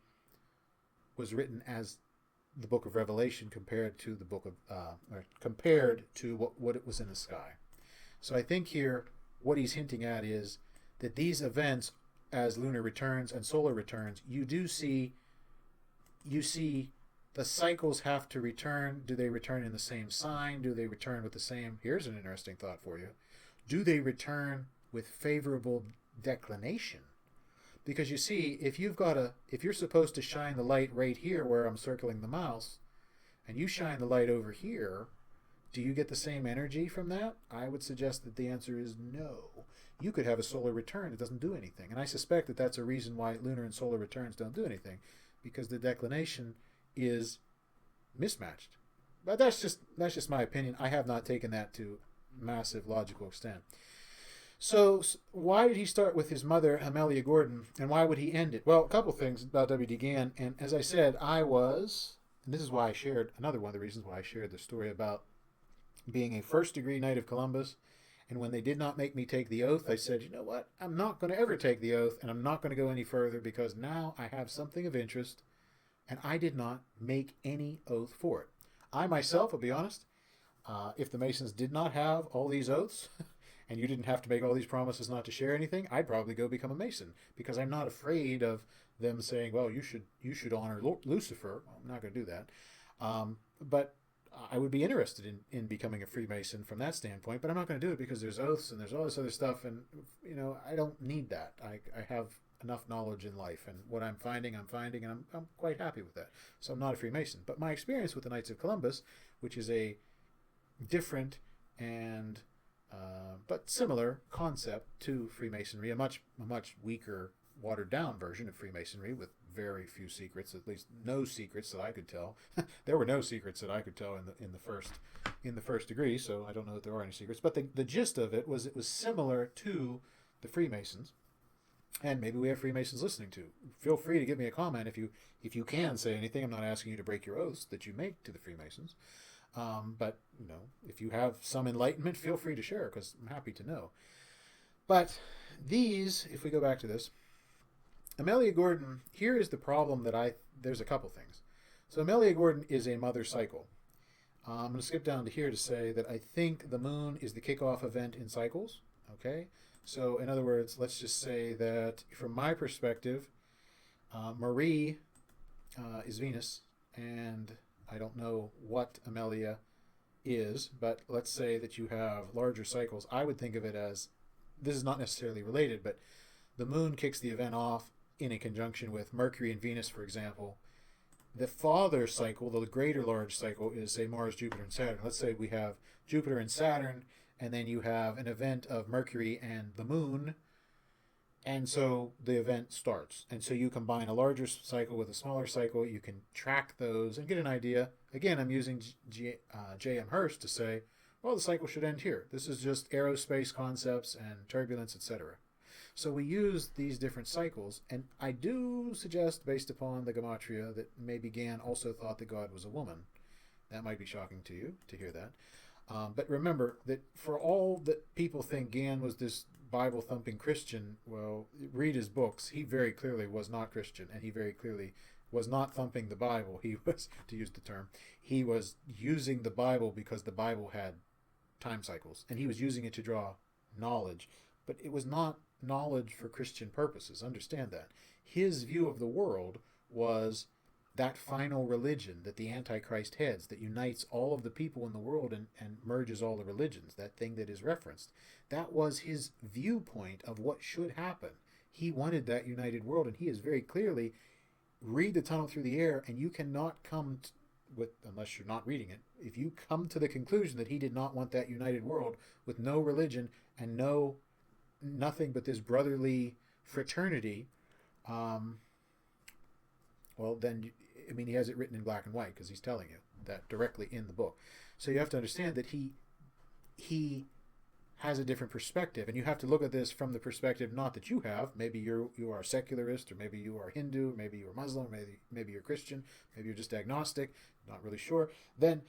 S1: was written as the book of Revelation compared to the book of compared to what it was in the sky. So I think here what he's hinting at is that these events, as lunar returns and solar returns, you see the cycles have to return. Do they return in the same sign? Do they return with the same? Here's an interesting thought for you. Do they return with favorable declination? Because you see, if you're supposed to shine the light right here where I'm circling the mouse, and you shine the light over here, do you get the same energy from that? I would suggest that the answer is no. You could have a solar return that doesn't do anything. And I suspect that that's a reason why lunar and solar returns don't do anything, because the declination is mismatched. But that's just my opinion. I have not taken that to massive logical extent. So why did he start with his mother, Amelia Gordon, and why would he end it? Well, a couple things about WD Gann. And as I said, and this is why I shared, another one of the reasons why I shared the story about being a first-degree Knight of Columbus. And when they did not make me take the oath, I said, you know what? I'm not going to ever take the oath, and I'm not going to go any further, because now I have something of interest, and I did not make any oath for it. I myself, I'll be honest, if the Masons did not have all these oaths, and you didn't have to make all these promises not to share anything, I'd probably go become a Mason, because I'm not afraid of them saying, well, you should honor Lucifer. Well, I'm not going to do that. But I would be interested in becoming a Freemason from that standpoint, but I'm not going to do it because there's oaths and there's all this other stuff, and I don't need that. I have enough knowledge in life, and what I'm finding, and I'm quite happy with that. So I'm not a Freemason. But my experience with the Knights of Columbus, which is a different and but similar concept to Freemasonry, a much weaker, watered down version of Freemasonry with very few secrets, at least no secrets that I could tell. There were no secrets that I could tell in the first degree, so I don't know that there are any secrets. But the gist of it was similar to the Freemasons, and maybe we have Freemasons listening too. Feel free to give me a comment if you can say anything. I'm not asking you to break your oaths that you make to the Freemasons. But if you have some enlightenment, feel free to share, because I'm happy to know. But if we go back to this, Amelia Gordon, here is the problem there's a couple things. So Amelia Gordon is a mother cycle. I'm going to skip down to here to say that I think the moon is the kickoff event in cycles. Okay? So, in other words, let's just say that from my perspective, Marie is Venus, and I don't know what Amelia is, but let's say that you have larger cycles. I would think of it as, this is not necessarily related, but the moon kicks the event off in a conjunction with Mercury and Venus, for example. The father cycle, the greater large cycle, is, say, Mars, Jupiter, and Saturn. Let's say we have Jupiter and Saturn, and then you have an event of Mercury and the moon, and so the event starts. And so you combine a larger cycle with a smaller cycle. You can track those and get an idea. Again, I'm using J.M. Hurst to say, well, the cycle should end here. This is just aerospace concepts and turbulence, etc. So we use these different cycles, and I do suggest, based upon the gematria, that maybe Gann also thought that God was a woman. That might be shocking to you to hear that. But remember that for all that people think Gann was this Bible-thumping Christian, well, read his books. He very clearly was not Christian, and he very clearly was not thumping the Bible. He was, to use the term, he was using the Bible because the Bible had time cycles, and he was using it to draw knowledge. But it was not knowledge for Christian purposes. Understand that. His view of the world was that final religion that the Antichrist heads, that unites all of the people in the world and merges all the religions, that thing that is referenced. That was his viewpoint of what should happen. He wanted that united world, and he is very clearly, read The Tunnel Through the Air, and you cannot come with, unless you're not reading it, if you come to the conclusion that he did not want that united world with no religion and nothing but this brotherly fraternity, well, then, I mean, he has it written in black and white because he's telling you that directly in the book. So you have to understand that he has a different perspective, and you have to look at this from the perspective not that you have. Maybe you are a secularist, or maybe you are Hindu, maybe you're Muslim, maybe you're Christian, maybe you're just agnostic, not really sure. Then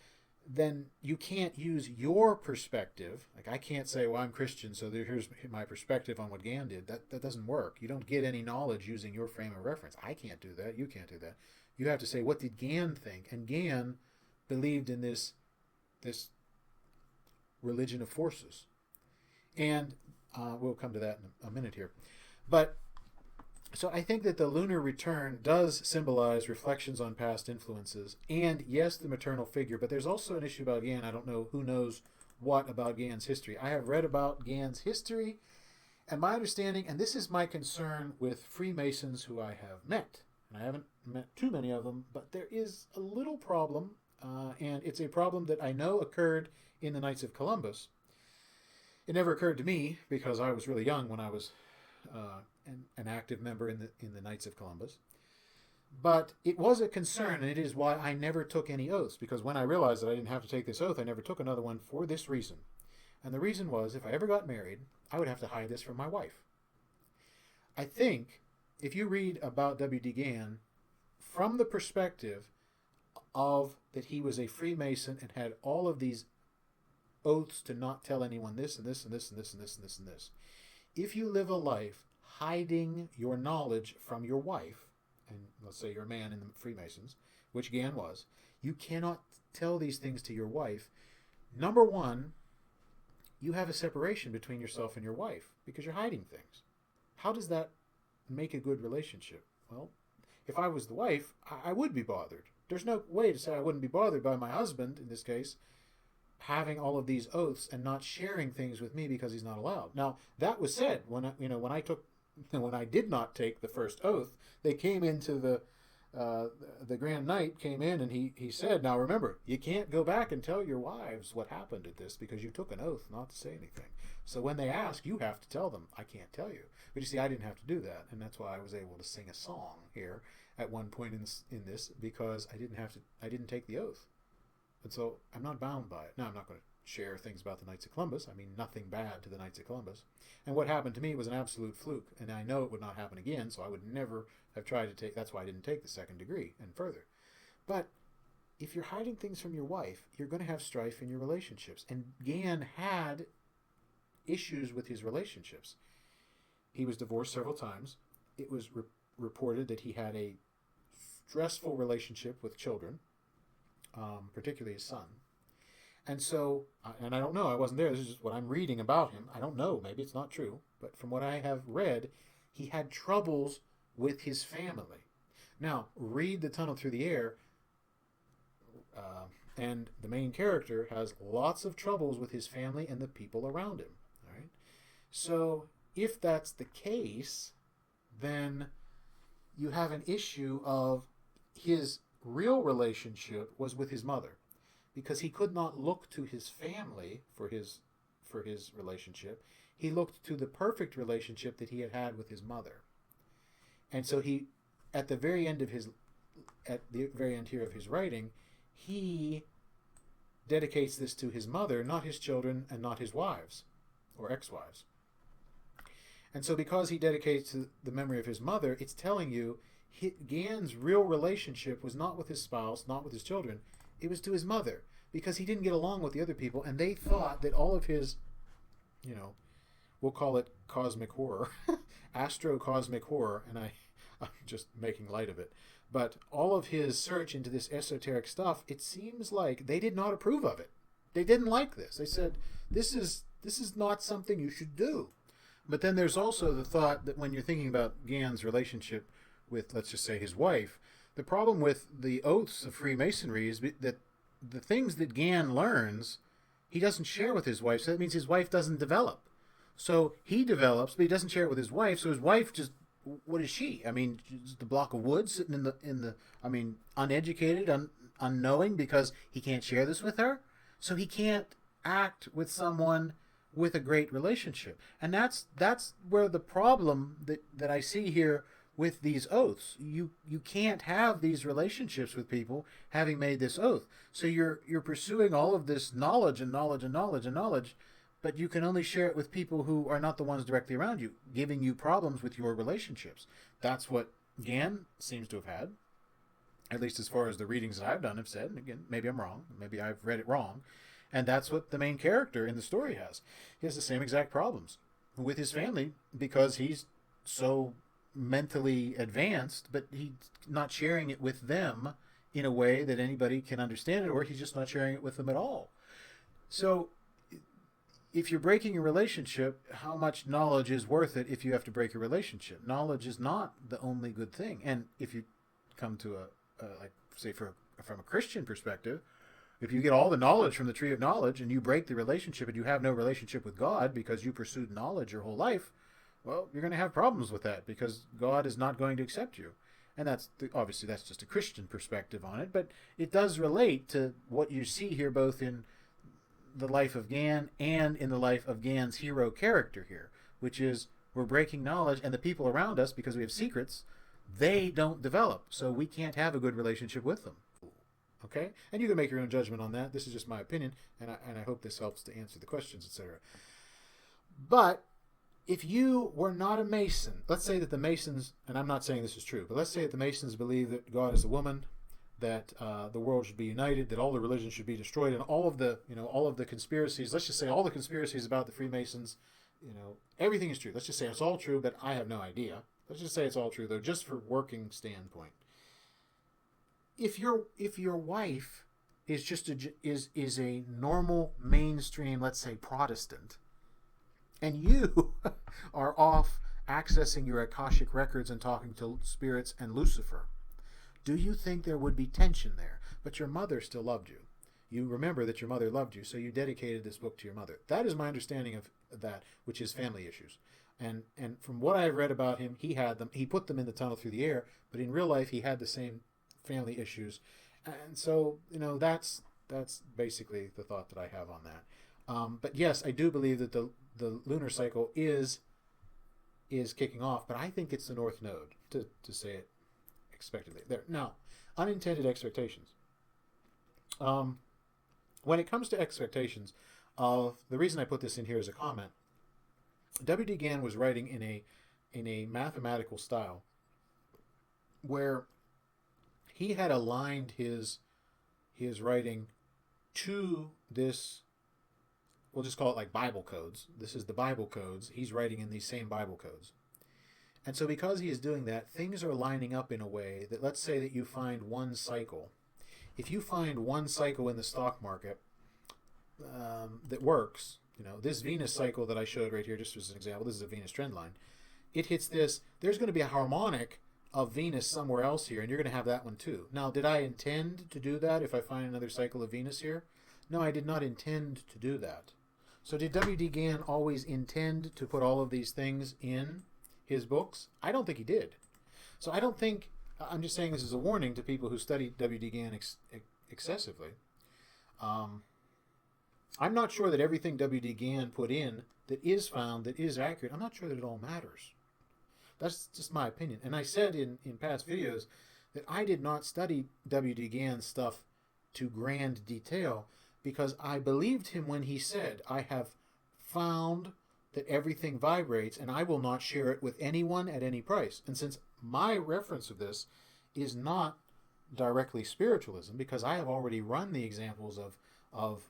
S1: you can't use your perspective. Like, I can't say, well, I'm Christian, so here's my perspective on what Gann did. That doesn't work. You don't get any knowledge using your frame of reference. I can't do that. You can't do that. You have to say, what did Gann think? And Gann believed in this religion of forces. And we'll come to that in a minute here. But so I think that the lunar return does symbolize reflections on past influences, and yes, the maternal figure, but there's also an issue about Gann. I don't know who knows what about Gann's history. I have read about Gann's history, and my understanding, and this is my concern with Freemasons who I have met, and I haven't met too many of them, but there is a little problem, and it's a problem that I know occurred in the Knights of Columbus. It never occurred to me because I was really young when I was an active member in the Knights of Columbus. But it was a concern, and it is why I never took any oaths, because when I realized that I didn't have to take this oath, I never took another one for this reason. And the reason was, if I ever got married, I would have to hide this from my wife. I think, if you read about WD Gann, from the perspective of that he was a Freemason and had all of these oaths to not tell anyone this and this and this and this and this and this and this. If you live a life hiding your knowledge from your wife, and let's say you're a man in the Freemasons, which Gann was, you cannot tell these things to your wife. Number one, you have a separation between yourself and your wife because you're hiding things. How does that make a good relationship? Well, if I was the wife, I would be bothered. There's no way to say I wouldn't be bothered by my husband, in this case, having all of these oaths and not sharing things with me because he's not allowed. Now, that was said when I did not take the first oath. They came into the Grand Knight came in, and he said, now remember, you can't go back and tell your wives what happened at this because you took an oath not to say anything. So when they ask, you have to tell them. I can't tell you. But you see, I didn't have to do that, and that's why I was able to sing a song here at one point in this, because I didn't take the oath. And so I'm not bound by it. Now, I'm not going to share things about the Knights of Columbus. I mean, nothing bad to the Knights of Columbus. And what happened to me was an absolute fluke. And I know it would not happen again, so I would never have tried to take... That's why I didn't take the second degree and further. But if you're hiding things from your wife, you're going to have strife in your relationships. And Gann had issues with his relationships. He was divorced several times. It was reported that he had a stressful relationship with children, particularly his son. And so, and I don't know, I wasn't there, this is just what I'm reading about him. I don't know, maybe it's not true, but from what I have read, he had troubles with his family. Now, read The Tunnel Through the Air, and the main character has lots of troubles with his family and the people around him. All right? So, if that's the case, then you have an issue of his real relationship was with his mother, because he could not look to his family for his relationship. He looked to the perfect relationship that he had had with his mother. And so he, at the very end here of his writing, he dedicates this to his mother, not his children and not his wives or ex-wives. And so because he dedicates to the memory of his mother, it's telling you Gann's real relationship was not with his spouse, not with his children. It was to his mother, because he didn't get along with the other people, and they thought that all of his, we'll call it cosmic horror, astro-cosmic horror, and I'm just making light of it, but all of his search into this esoteric stuff, it seems like they did not approve of it. They didn't like this. They said, this is not something you should do. But then there's also the thought that when you're thinking about Gann's relationship with, let's just say, his wife, the problem with the oaths of Freemasonry is that the things that Gann learns, he doesn't share with his wife, so that means his wife doesn't develop. So he develops, but he doesn't share it with his wife, so his wife just, what is she? I mean, just a block of wood sitting in the uneducated, unknowing, because he can't share this with her, so he can't act with someone with a great relationship. And that's where the problem that I see here with these oaths. You can't have these relationships with people having made this oath. So you're pursuing all of this knowledge and knowledge and knowledge and knowledge, but you can only share it with people who are not the ones directly around you, giving you problems with your relationships. That's what Gann seems to have had, at least as far as the readings that I've done have said. And again, maybe I'm wrong. Maybe I've read it wrong. And that's what the main character in the story has. He has the same exact problems with his family because he's so mentally advanced, but he's not sharing it with them in a way that anybody can understand it, or he's just not sharing it with them at all. So if you're breaking a relationship, how much knowledge is worth it if you have to break a relationship? Knowledge is not the only good thing. And if you come to from a Christian perspective, if you get all the knowledge from the tree of knowledge and you break the relationship and you have no relationship with God because you pursued knowledge your whole life, well, you're going to have problems with that because God is not going to accept you. And obviously that's just a Christian perspective on it, but it does relate to what you see here both in the life of Gann and in the life of Gann's hero character here, which is we're breaking knowledge, and the people around us, because we have secrets, they don't develop, so we can't have a good relationship with them. Okay? And you can make your own judgment on that. This is just my opinion, and I hope this helps to answer the questions, etc. But if you were not a Mason, let's say that the Masons, and I'm not saying this is true, but let's say that the Masons believe that God is a woman, that the world should be united, that all the religions should be destroyed, and all of the conspiracies, let's just say all the conspiracies about the Freemasons, everything is true. Let's just say it's all true, but I have no idea. Let's just say it's all true, though, just for working standpoint. If your wife is just is a normal mainstream, let's say Protestant, and you are off accessing your Akashic records and talking to spirits and Lucifer, do you think there would be tension there? But your mother still loved you. You remember that your mother loved you, so you dedicated this book to your mother. That is my understanding of that, which is family issues. And from what I've read about him, he had them. He put them in the Tunnel Through the Air, but in real life he had the same family issues. And so, that's basically the thought that I have on that. But yes, I do believe that the lunar cycle is kicking off, but I think it's the North Node, to say it expectedly. There. Now, unintended expectations. When it comes to expectations, the reason I put this in here as a comment, WD Gann was writing in a mathematical style where he had aligned his writing to this, we'll just call it like Bible codes. This is the Bible codes. He's writing in these same Bible codes. And so because he is doing that, things are lining up in a way that, let's say that you find one cycle. If you find one cycle in the stock market, that works, this Venus cycle that I showed right here, just as an example, this is a Venus trend line. It hits this. There's going to be a harmonic of Venus somewhere else here, and you're going to have that one too. Now, did I intend to do that if I find another cycle of Venus here? No, I did not intend to do that. So did WD Gann always intend to put all of these things in his books? I don't think he did. So I don't think, I'm just saying this as a warning to people who study WD Gann excessively. I'm not sure that everything WD Gann put in that is found, that is accurate, I'm not sure that it all matters. That's just my opinion. And I said in past videos that I did not study WD Gann's stuff to grand detail because I believed him when he said, I have found that everything vibrates and I will not share it with anyone at any price. And since my reference of this is not directly spiritualism, because I have already run the examples of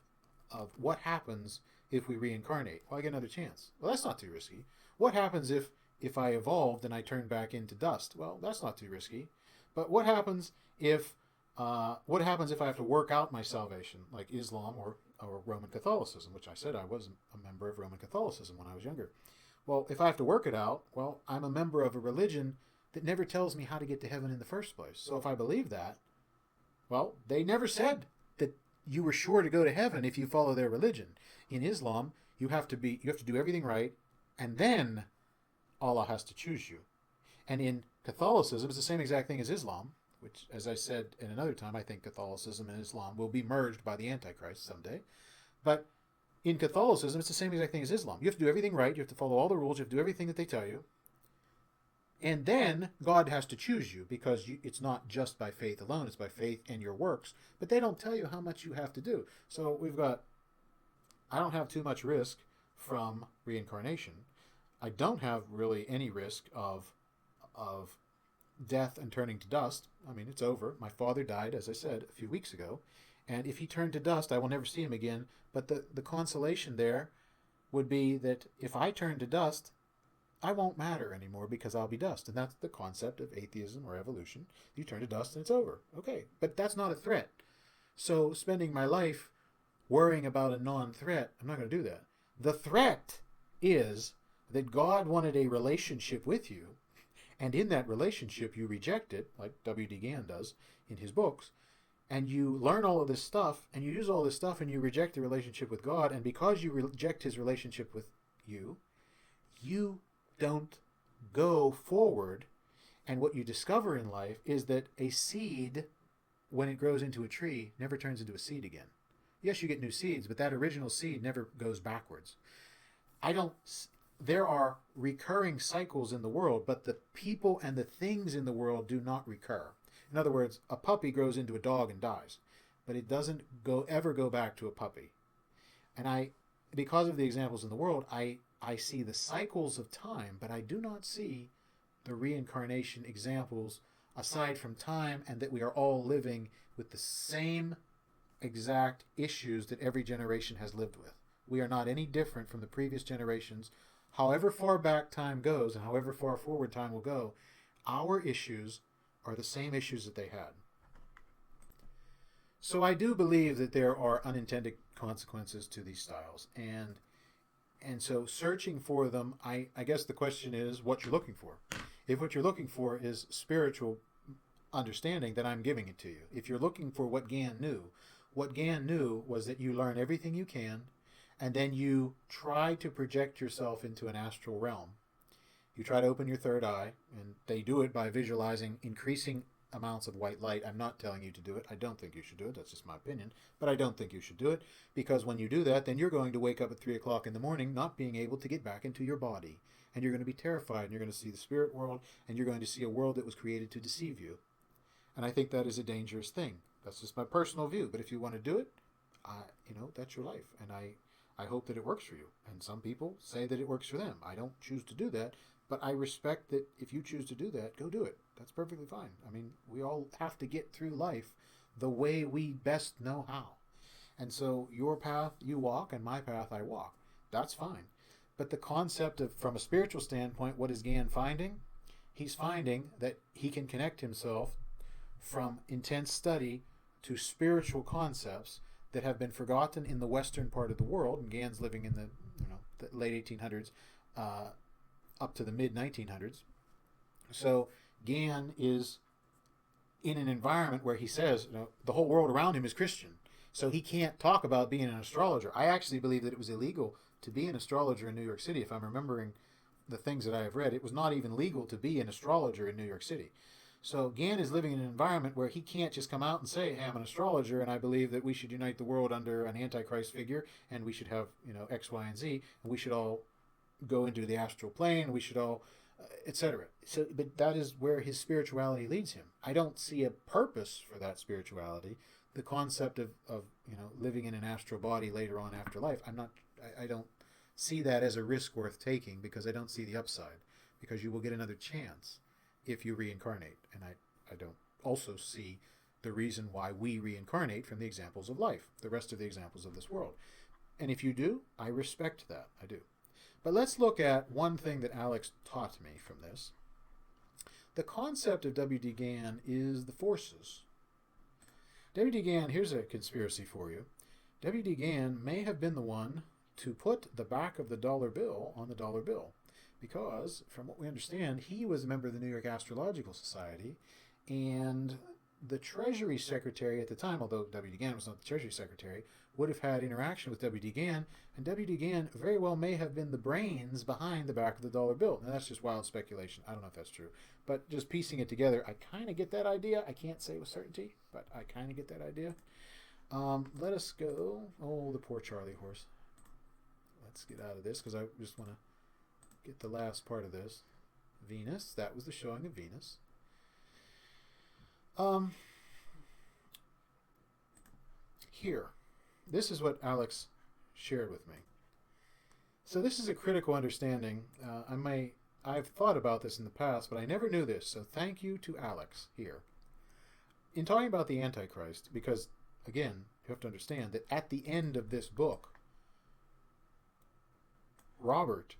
S1: what happens if we reincarnate. Well, I get another chance. Well, that's not too risky. What happens if I evolved and I turn back into dust? Well, that's not too risky. But what happens if I have to work out my salvation, like Islam or Roman Catholicism, which I said I was a member of Roman Catholicism when I was younger. Well, if I have to work it out, well, I'm a member of a religion that never tells me how to get to heaven in the first place. So if I believe that, well, they never said that you were sure to go to heaven if you follow their religion. In Islam, you have to do everything right, and then Allah has to choose you. And in Catholicism, it's the same exact thing as Islam, which, as I said in another time, I think Catholicism and Islam will be merged by the Antichrist someday. But in Catholicism, it's the same exact thing as Islam. You have to do everything right. You have to follow all the rules. You have to do everything that they tell you. And then God has to choose you because it's not just by faith alone. It's by faith and your works. But they don't tell you how much you have to do. So I don't have too much risk from reincarnation. I don't have really any risk of death and turning to dust. I mean, it's over. My father died, as I said, a few weeks ago. And if he turned to dust, I will never see him again. But the consolation there would be that if I turn to dust, I won't matter anymore because I'll be dust. And that's the concept of atheism or evolution. You turn to dust and it's over. Okay, but that's not a threat. So spending my life worrying about a non-threat, I'm not going to do that. The threat is that God wanted a relationship with you, and in that relationship you reject it, like WD Gann does in his books, and you learn all of this stuff, and you use all this stuff, and you reject the relationship with God, and because you reject his relationship with you, you don't go forward. And what you discover in life is that a seed, when it grows into a tree, never turns into a seed again. Yes, you get new seeds, but that original seed never goes backwards. There are recurring cycles in the world, but the people and the things in the world do not recur. In other words, a puppy grows into a dog and dies, but it doesn't ever go back to a puppy. And because of the examples in the world, I see the cycles of time, but I do not see the reincarnation examples aside from time, and that we are all living with the same exact issues that every generation has lived with. We are not any different from the previous generations. However far back time goes and however far forward time will go, our issues are the same issues that they had. So I do believe that there are unintended consequences to these styles. And so searching for them, I guess the question is what you're looking for. If what you're looking for is spiritual understanding, then I'm giving it to you. If you're looking for what Gann knew was that you learn everything you can, and then you try to project yourself into an astral realm. You try to open your third eye, and they do it by visualizing increasing amounts of white light. I'm not telling you to do it. I don't think you should do it. That's just my opinion. But I don't think you should do it, because when you do that, then you're going to wake up at 3 o'clock in the morning not being able to get back into your body. And you're going to be terrified, and you're going to see the spirit world, and you're going to see a world that was created to deceive you. And I think that is a dangerous thing. That's just my personal view. But if you want to do it, that's your life. And I hope that it works for you. And some people say that it works for them. I don't choose to do that, but I respect that if you choose to do that, go do it. That's perfectly fine. I mean, we all have to get through life the way we best know how. And so your path you walk and my path I walk. That's fine. But the concept of, from a spiritual standpoint, what is Gann finding? He's finding that he can connect himself from intense study to spiritual concepts that have been forgotten in the western part of the world, and Gann's living in the late 1800s up to the mid 1900s. So Gann is in an environment where he says the whole world around him is Christian, so he can't talk about being an astrologer. I actually believe that it was illegal to be an astrologer in New York City. If I'm remembering the things that I have read, it was not even legal to be an astrologer in New York City. So Gann is living in an environment where he can't just come out and say, hey, I'm an astrologer and I believe that we should unite the world under an Antichrist figure and we should have X, Y, and Z, and we should all go into the astral plane, we should all, etc. So, but that is where his spirituality leads him. I don't see a purpose for that spirituality. The concept of living in an astral body later on after life, I don't see that as a risk worth taking, because I don't see the upside, because you will get another chance if you reincarnate. And I don't also see the reason why we reincarnate from the examples of life, the rest of the examples of this world. And if you do, I respect that. I do. But let's look at one thing that Alex taught me from this. The concept of WD Gann is the forces. WD Gann, here's a conspiracy for you. WD Gann may have been the one to put the back of the dollar bill on the dollar bill, because from what we understand, he was a member of the New York Astrological Society, and the Treasury Secretary at the time, although WD Gann was not the Treasury Secretary, would have had interaction with WD Gann, and WD Gann very well may have been the brains behind the back of the dollar bill. Now, that's just wild speculation. I don't know if that's true. But just piecing it together, I kind of get that idea. I can't say with certainty, but I kind of get that idea. Let us go. Oh, the poor Charlie horse. Let's get out of this, because I just want to get the last part of this. Venus. That was the showing of Venus. Here. This is what Alex shared with me. So this is a critical understanding. I've thought about this in the past, but I never knew this. So thank you to Alex here. In talking about the Antichrist, because, again, you have to understand that at the end of this book, Robert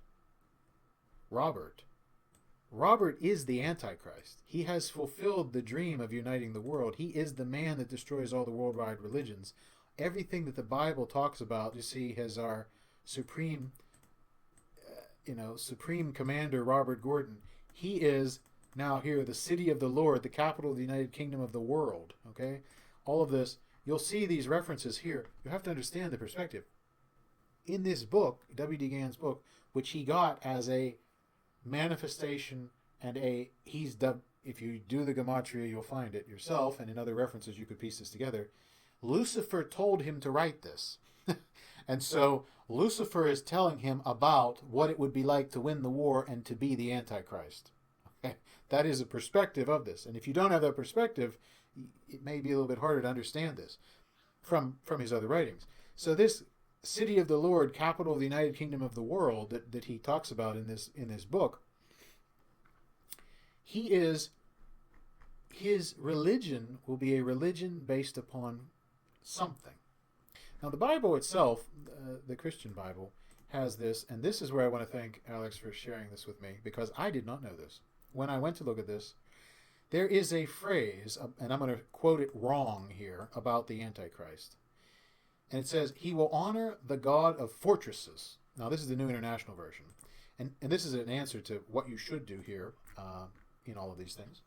S1: is the Antichrist. He has fulfilled the dream of uniting the world. He is the man that destroys all the worldwide religions. Everything that the Bible talks about, you see, has our supreme commander, Robert Gordon. He is now here, the city of the Lord, the capital of the United Kingdom of the world. Okay? All of this, you'll see these references here. You have to understand the perspective. In this book, W.D. Gann's book, which he got as a manifestation and if you do the gematria, you'll find it yourself, and in other references you could piece this together. Lucifer told him to write this. And so Lucifer is telling him about what it would be like to win the war and to be the Antichrist. Okay? That is a perspective of this. And if you don't have that perspective, it may be a little bit harder to understand this from his other writings. So this city of the Lord, capital of the United Kingdom of the world, that he talks about in this book, his religion will be a religion based upon something. Now, the Bible itself, the Christian Bible, has this, and this is where I want to thank Alex for sharing this with me, because I did not know this. When I went to look at this, there is a phrase, and I'm going to quote it wrong here, about the Antichrist. And it says, he will honor the God of fortresses. Now, this is the New International Version. And this is an answer to what you should do here in all of these things,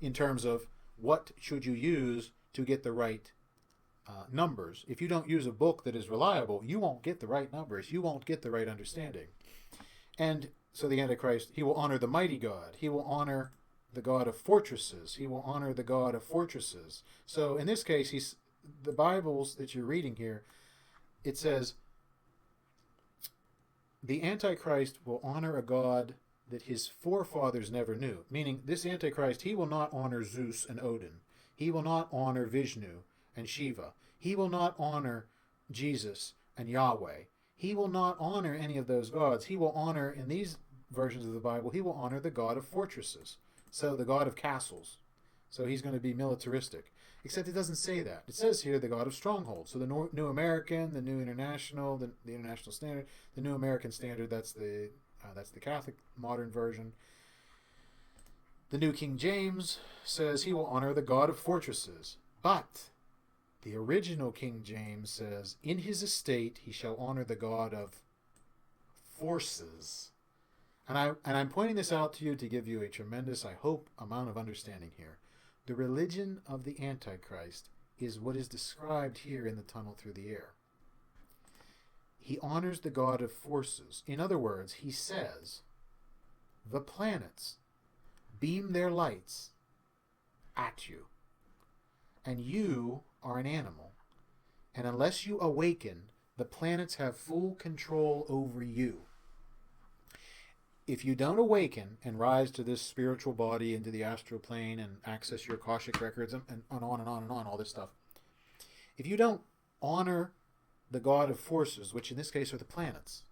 S1: in terms of what should you use to get the right numbers. If you don't use a book that is reliable, you won't get the right numbers. You won't get the right understanding. And so the Antichrist, he will honor the mighty God. He will honor the God of fortresses. He will honor the God of fortresses. So in this case, the Bibles that you're reading here, it says, the Antichrist will honor a God that his forefathers never knew. Meaning, this Antichrist, he will not honor Zeus and Odin. He will not honor Vishnu and Shiva. He will not honor Jesus and Yahweh. He will not honor any of those gods. He will honor, in these versions of the Bible, he will honor the God of fortresses. So the God of castles. So he's going to be militaristic. Except it doesn't say that. It says here the God of strongholds. So the New American, the New International, the International Standard, the New American Standard, that's the Catholic modern version. The New King James says he will honor the God of fortresses. But The original King James says, "In his estate he shall honor the God of forces." And I'm pointing this out to you to give you a tremendous, I hope, amount of understanding here. The religion of the Antichrist is what is described here in the tunnel through the air. He honors the God of forces. In other words, he says, the planets beam their lights at you, and you are an animal. And unless you awaken, the planets have full control over you. If you don't awaken and rise to this spiritual body into the astral plane and access your Akashic records and on and on and on, all this stuff, if you don't honor the God of forces, which in this case are the planets,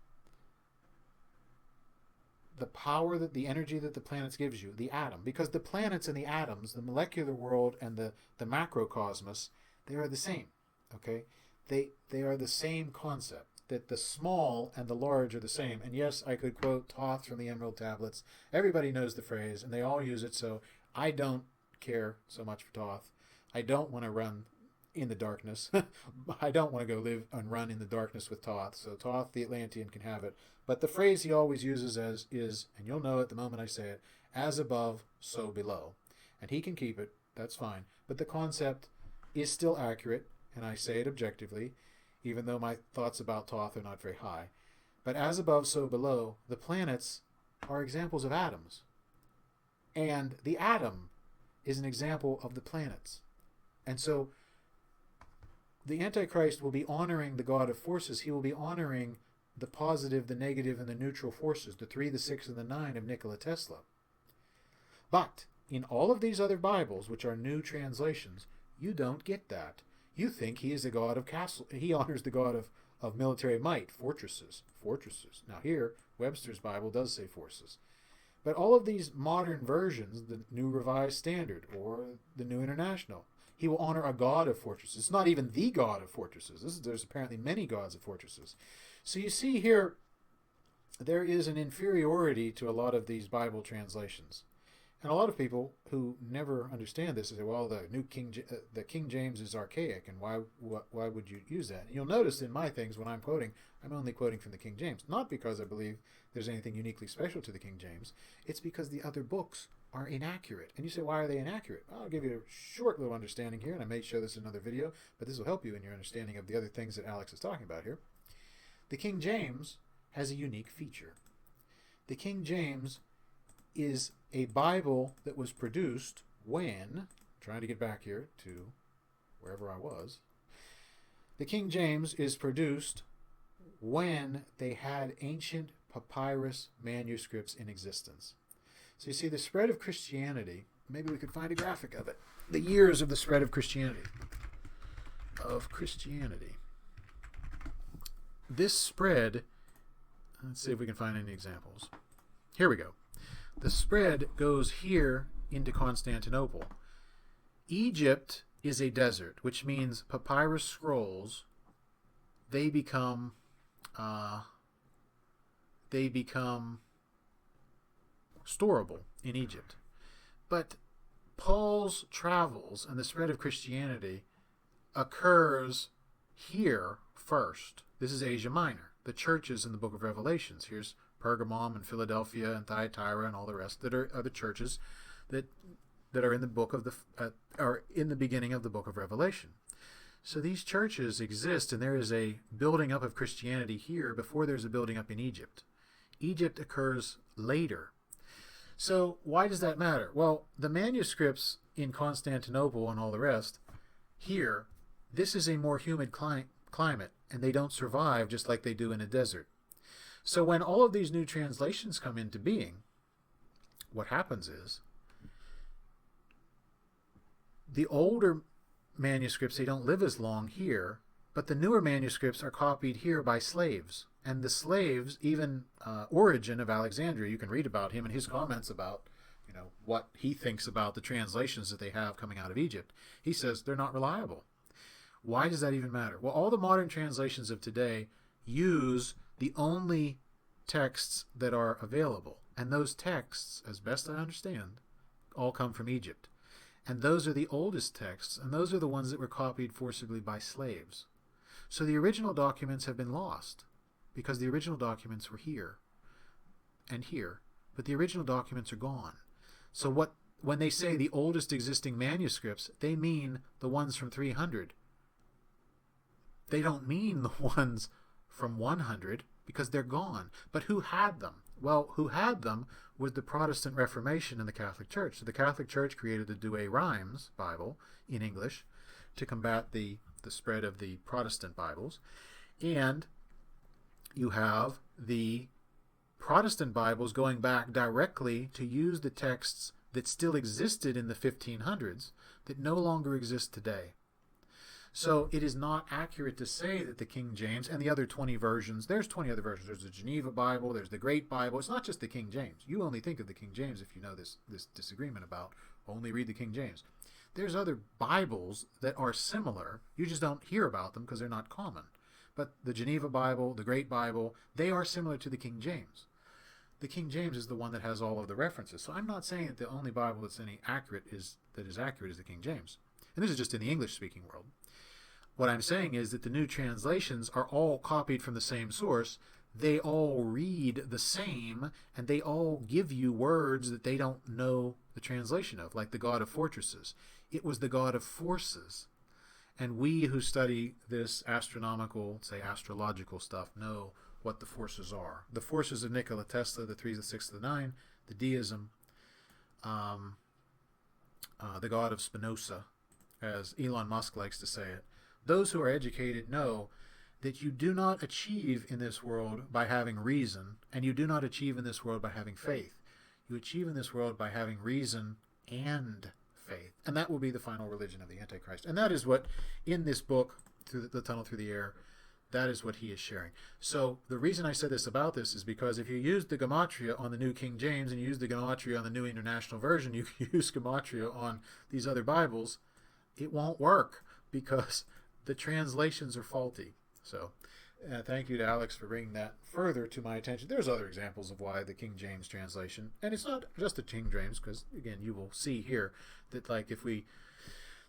S1: the power, that the energy that the planets gives you, the atom, because the planets and the atoms, the molecular world and the macrocosmos, they are the same, okay? They are the same concept, that the small and the large are the same. And yes, I could quote Thoth from the Emerald Tablets. Everybody knows the phrase, and they all use it, so I don't care so much for Thoth. I don't want to run in the darkness. I don't want to go live and run in the darkness with Thoth, so Thoth the Atlantean can have it. But the phrase he always uses is, and you'll know it the moment I say it, as above, so below. And he can keep it, that's fine. But the concept is still accurate, and I say it objectively, even though my thoughts about Thoth are not very high. But as above, so below, the planets are examples of atoms. And the atom is an example of the planets. And so the Antichrist will be honoring the God of forces. He will be honoring the positive, the negative, and the neutral forces, the 3, the 6, and the 9 of Nikola Tesla. But in all of these other Bibles, which are new translations, you don't get that. You think he is the God of castle. He honors the God of military might, fortresses. Now here, Webster's Bible does say forces. But all of these modern versions, the New Revised Standard or the New International, he will honor a God of fortresses. It's not even the God of fortresses. There's apparently many gods of fortresses. So you see here, there is an inferiority to a lot of these Bible translations. And a lot of people who never understand this say, well, the King James is archaic, and why would you use that? And you'll notice in my things when I'm quoting, I'm only quoting from the King James. Not because I believe there's anything uniquely special to the King James. It's because the other books are inaccurate. And you say, why are they inaccurate? I'll give you a short little understanding here, and I may show this in another video, but this will help you in your understanding of the other things that Alex is talking about here. The King James has a unique feature. The King James is a Bible that was produced when, trying to get back here to wherever I was, the King James is produced when they had ancient papyrus manuscripts in existence. So you see, the spread of Christianity, maybe we could find a graphic of it, the years of the spread of Christianity. This spread, let's see if we can find any examples. Here we go. The spread goes here into Constantinople. Egypt is a desert, which means papyrus scrolls, they become storable in Egypt. But Paul's travels and the spread of Christianity occurs here first. This is Asia Minor. The churches in the book of Revelations. Here's Pergamum and Philadelphia and Thyatira and all the rest that are the churches that are in the book of are in the beginning of the book of Revelation. So these churches exist, and there is a building up of Christianity here before there's a building up in Egypt. Egypt occurs later. So why does that matter? Well, the manuscripts in Constantinople and all the rest, here, this is a more humid climate, and they don't survive just like they do in a desert. So when all of these new translations come into being, what happens is the older manuscripts, they don't live as long here, but the newer manuscripts are copied here by slaves. And the slaves, even Origen of Alexandria, you can read about him and his comments about, what he thinks about the translations that they have coming out of Egypt. He says they're not reliable. Why does that even matter? Well, all the modern translations of today use the only texts that are available. And those texts, as best I understand, all come from Egypt. And those are the oldest texts, and those are the ones that were copied forcibly by slaves. So the original documents have been lost, because the original documents were here and here, but the original documents are gone. So when they say the oldest existing manuscripts, they mean the ones from 300. They don't mean the ones from 100, because they're gone. But who had them? Well, who had them was the Protestant Reformation in the Catholic Church. So the Catholic Church created the Douay-Rheims Bible in English to combat the spread of the Protestant Bibles. And you have the Protestant Bibles going back directly to use the texts that still existed in the 1500s that no longer exist today. So it is not accurate to say that the King James and the other 20 versions, there's 20 other versions. There's the Geneva Bible, there's the Great Bible. It's not just the King James. You only think of the King James if you know this disagreement about only read the King James. There's other Bibles that are similar. You just don't hear about them because they're not common. But the Geneva Bible, the Great Bible, they are similar to the King James. The King James is the one that has all of the references. So I'm not saying that the only Bible that's accurate is the King James. And this is just in the English-speaking world. What I'm saying is that the new translations are all copied from the same source. They all read the same, and they all give you words that they don't know the translation of, like the God of fortresses. It was the God of forces. And we who study this astronomical, say astrological stuff, know what the forces are. The forces of Nikola Tesla, the 3, the 6, the 9, the deism, the God of Spinoza, as Elon Musk likes to say it. Those who are educated know that you do not achieve in this world by having reason, and you do not achieve in this world by having faith. You achieve in this world by having reason and faith. And that will be the final religion of the Antichrist. And that is what, in this book, Through the Tunnel Through the Air, that is what he is sharing. So the reason I said this about this is because if you use the Gematria on the New King James and you use the Gematria on the New International Version, you use Gematria on these other Bibles, it won't work because the translations are faulty. So thank you to Alex for bringing that further to my attention. There's other examples of why the King James translation, and it's not just the King James, because again, you will see here that like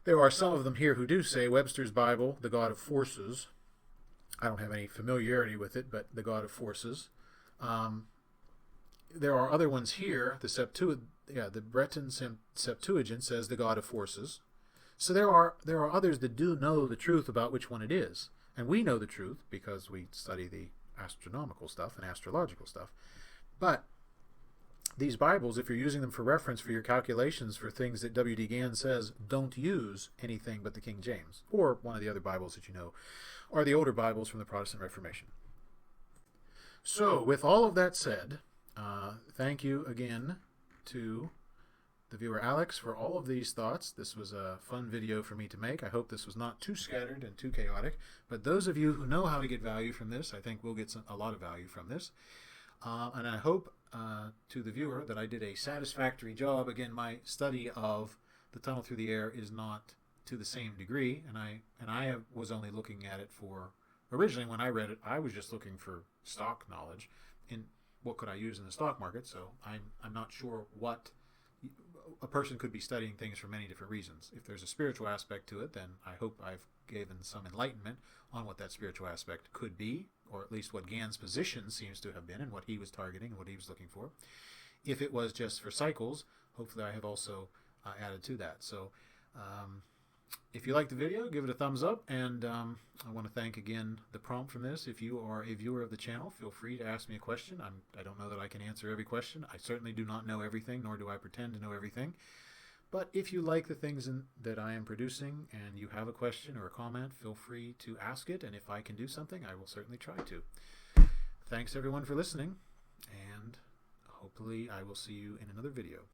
S1: there are some of them here who do say Webster's Bible, the God of forces. I don't have any familiarity with it, but the God of forces. There are other ones here. The Breton Septuagint says the God of forces. So there are others that do know the truth about which one it is. And we know the truth because we study the astronomical stuff and astrological stuff. But these Bibles, if you're using them for reference for your calculations for things that WD Gann says, don't use anything but the King James, or one of the other Bibles that you know, or the older Bibles from the Protestant Reformation. So with all of that said, thank you again to the viewer Alex for all of these thoughts. This was a fun video for me to make. I hope this was not too scattered and too chaotic, but those of you who know how to get value from this, I think will get a lot of value from this. And I hope to the viewer that I did a satisfactory job. Again, my study of the Tunnel Through the Air is not to the same degree, and I was only looking at it for, originally when I read it, I was just looking for stock knowledge in what could I use in the stock market. So I'm not sure what a person could be studying things for many different reasons. If there's a spiritual aspect to it, then I hope I've given some enlightenment on what that spiritual aspect could be, or at least what Gann's position seems to have been and what he was targeting and what he was looking for. If it was just for cycles, hopefully I have also added to that. So if you like the video, give it a thumbs up, and I want to thank again the prompt from this. If you are a viewer of the channel, feel free to ask me a question. I don't know that I can answer every question. I certainly do not know everything, nor do I pretend to know everything. But if you like the things that I am producing and you have a question or a comment, feel free to ask it, and if I can do something, I will certainly try to. Thanks everyone for listening, and hopefully I will see you in another video.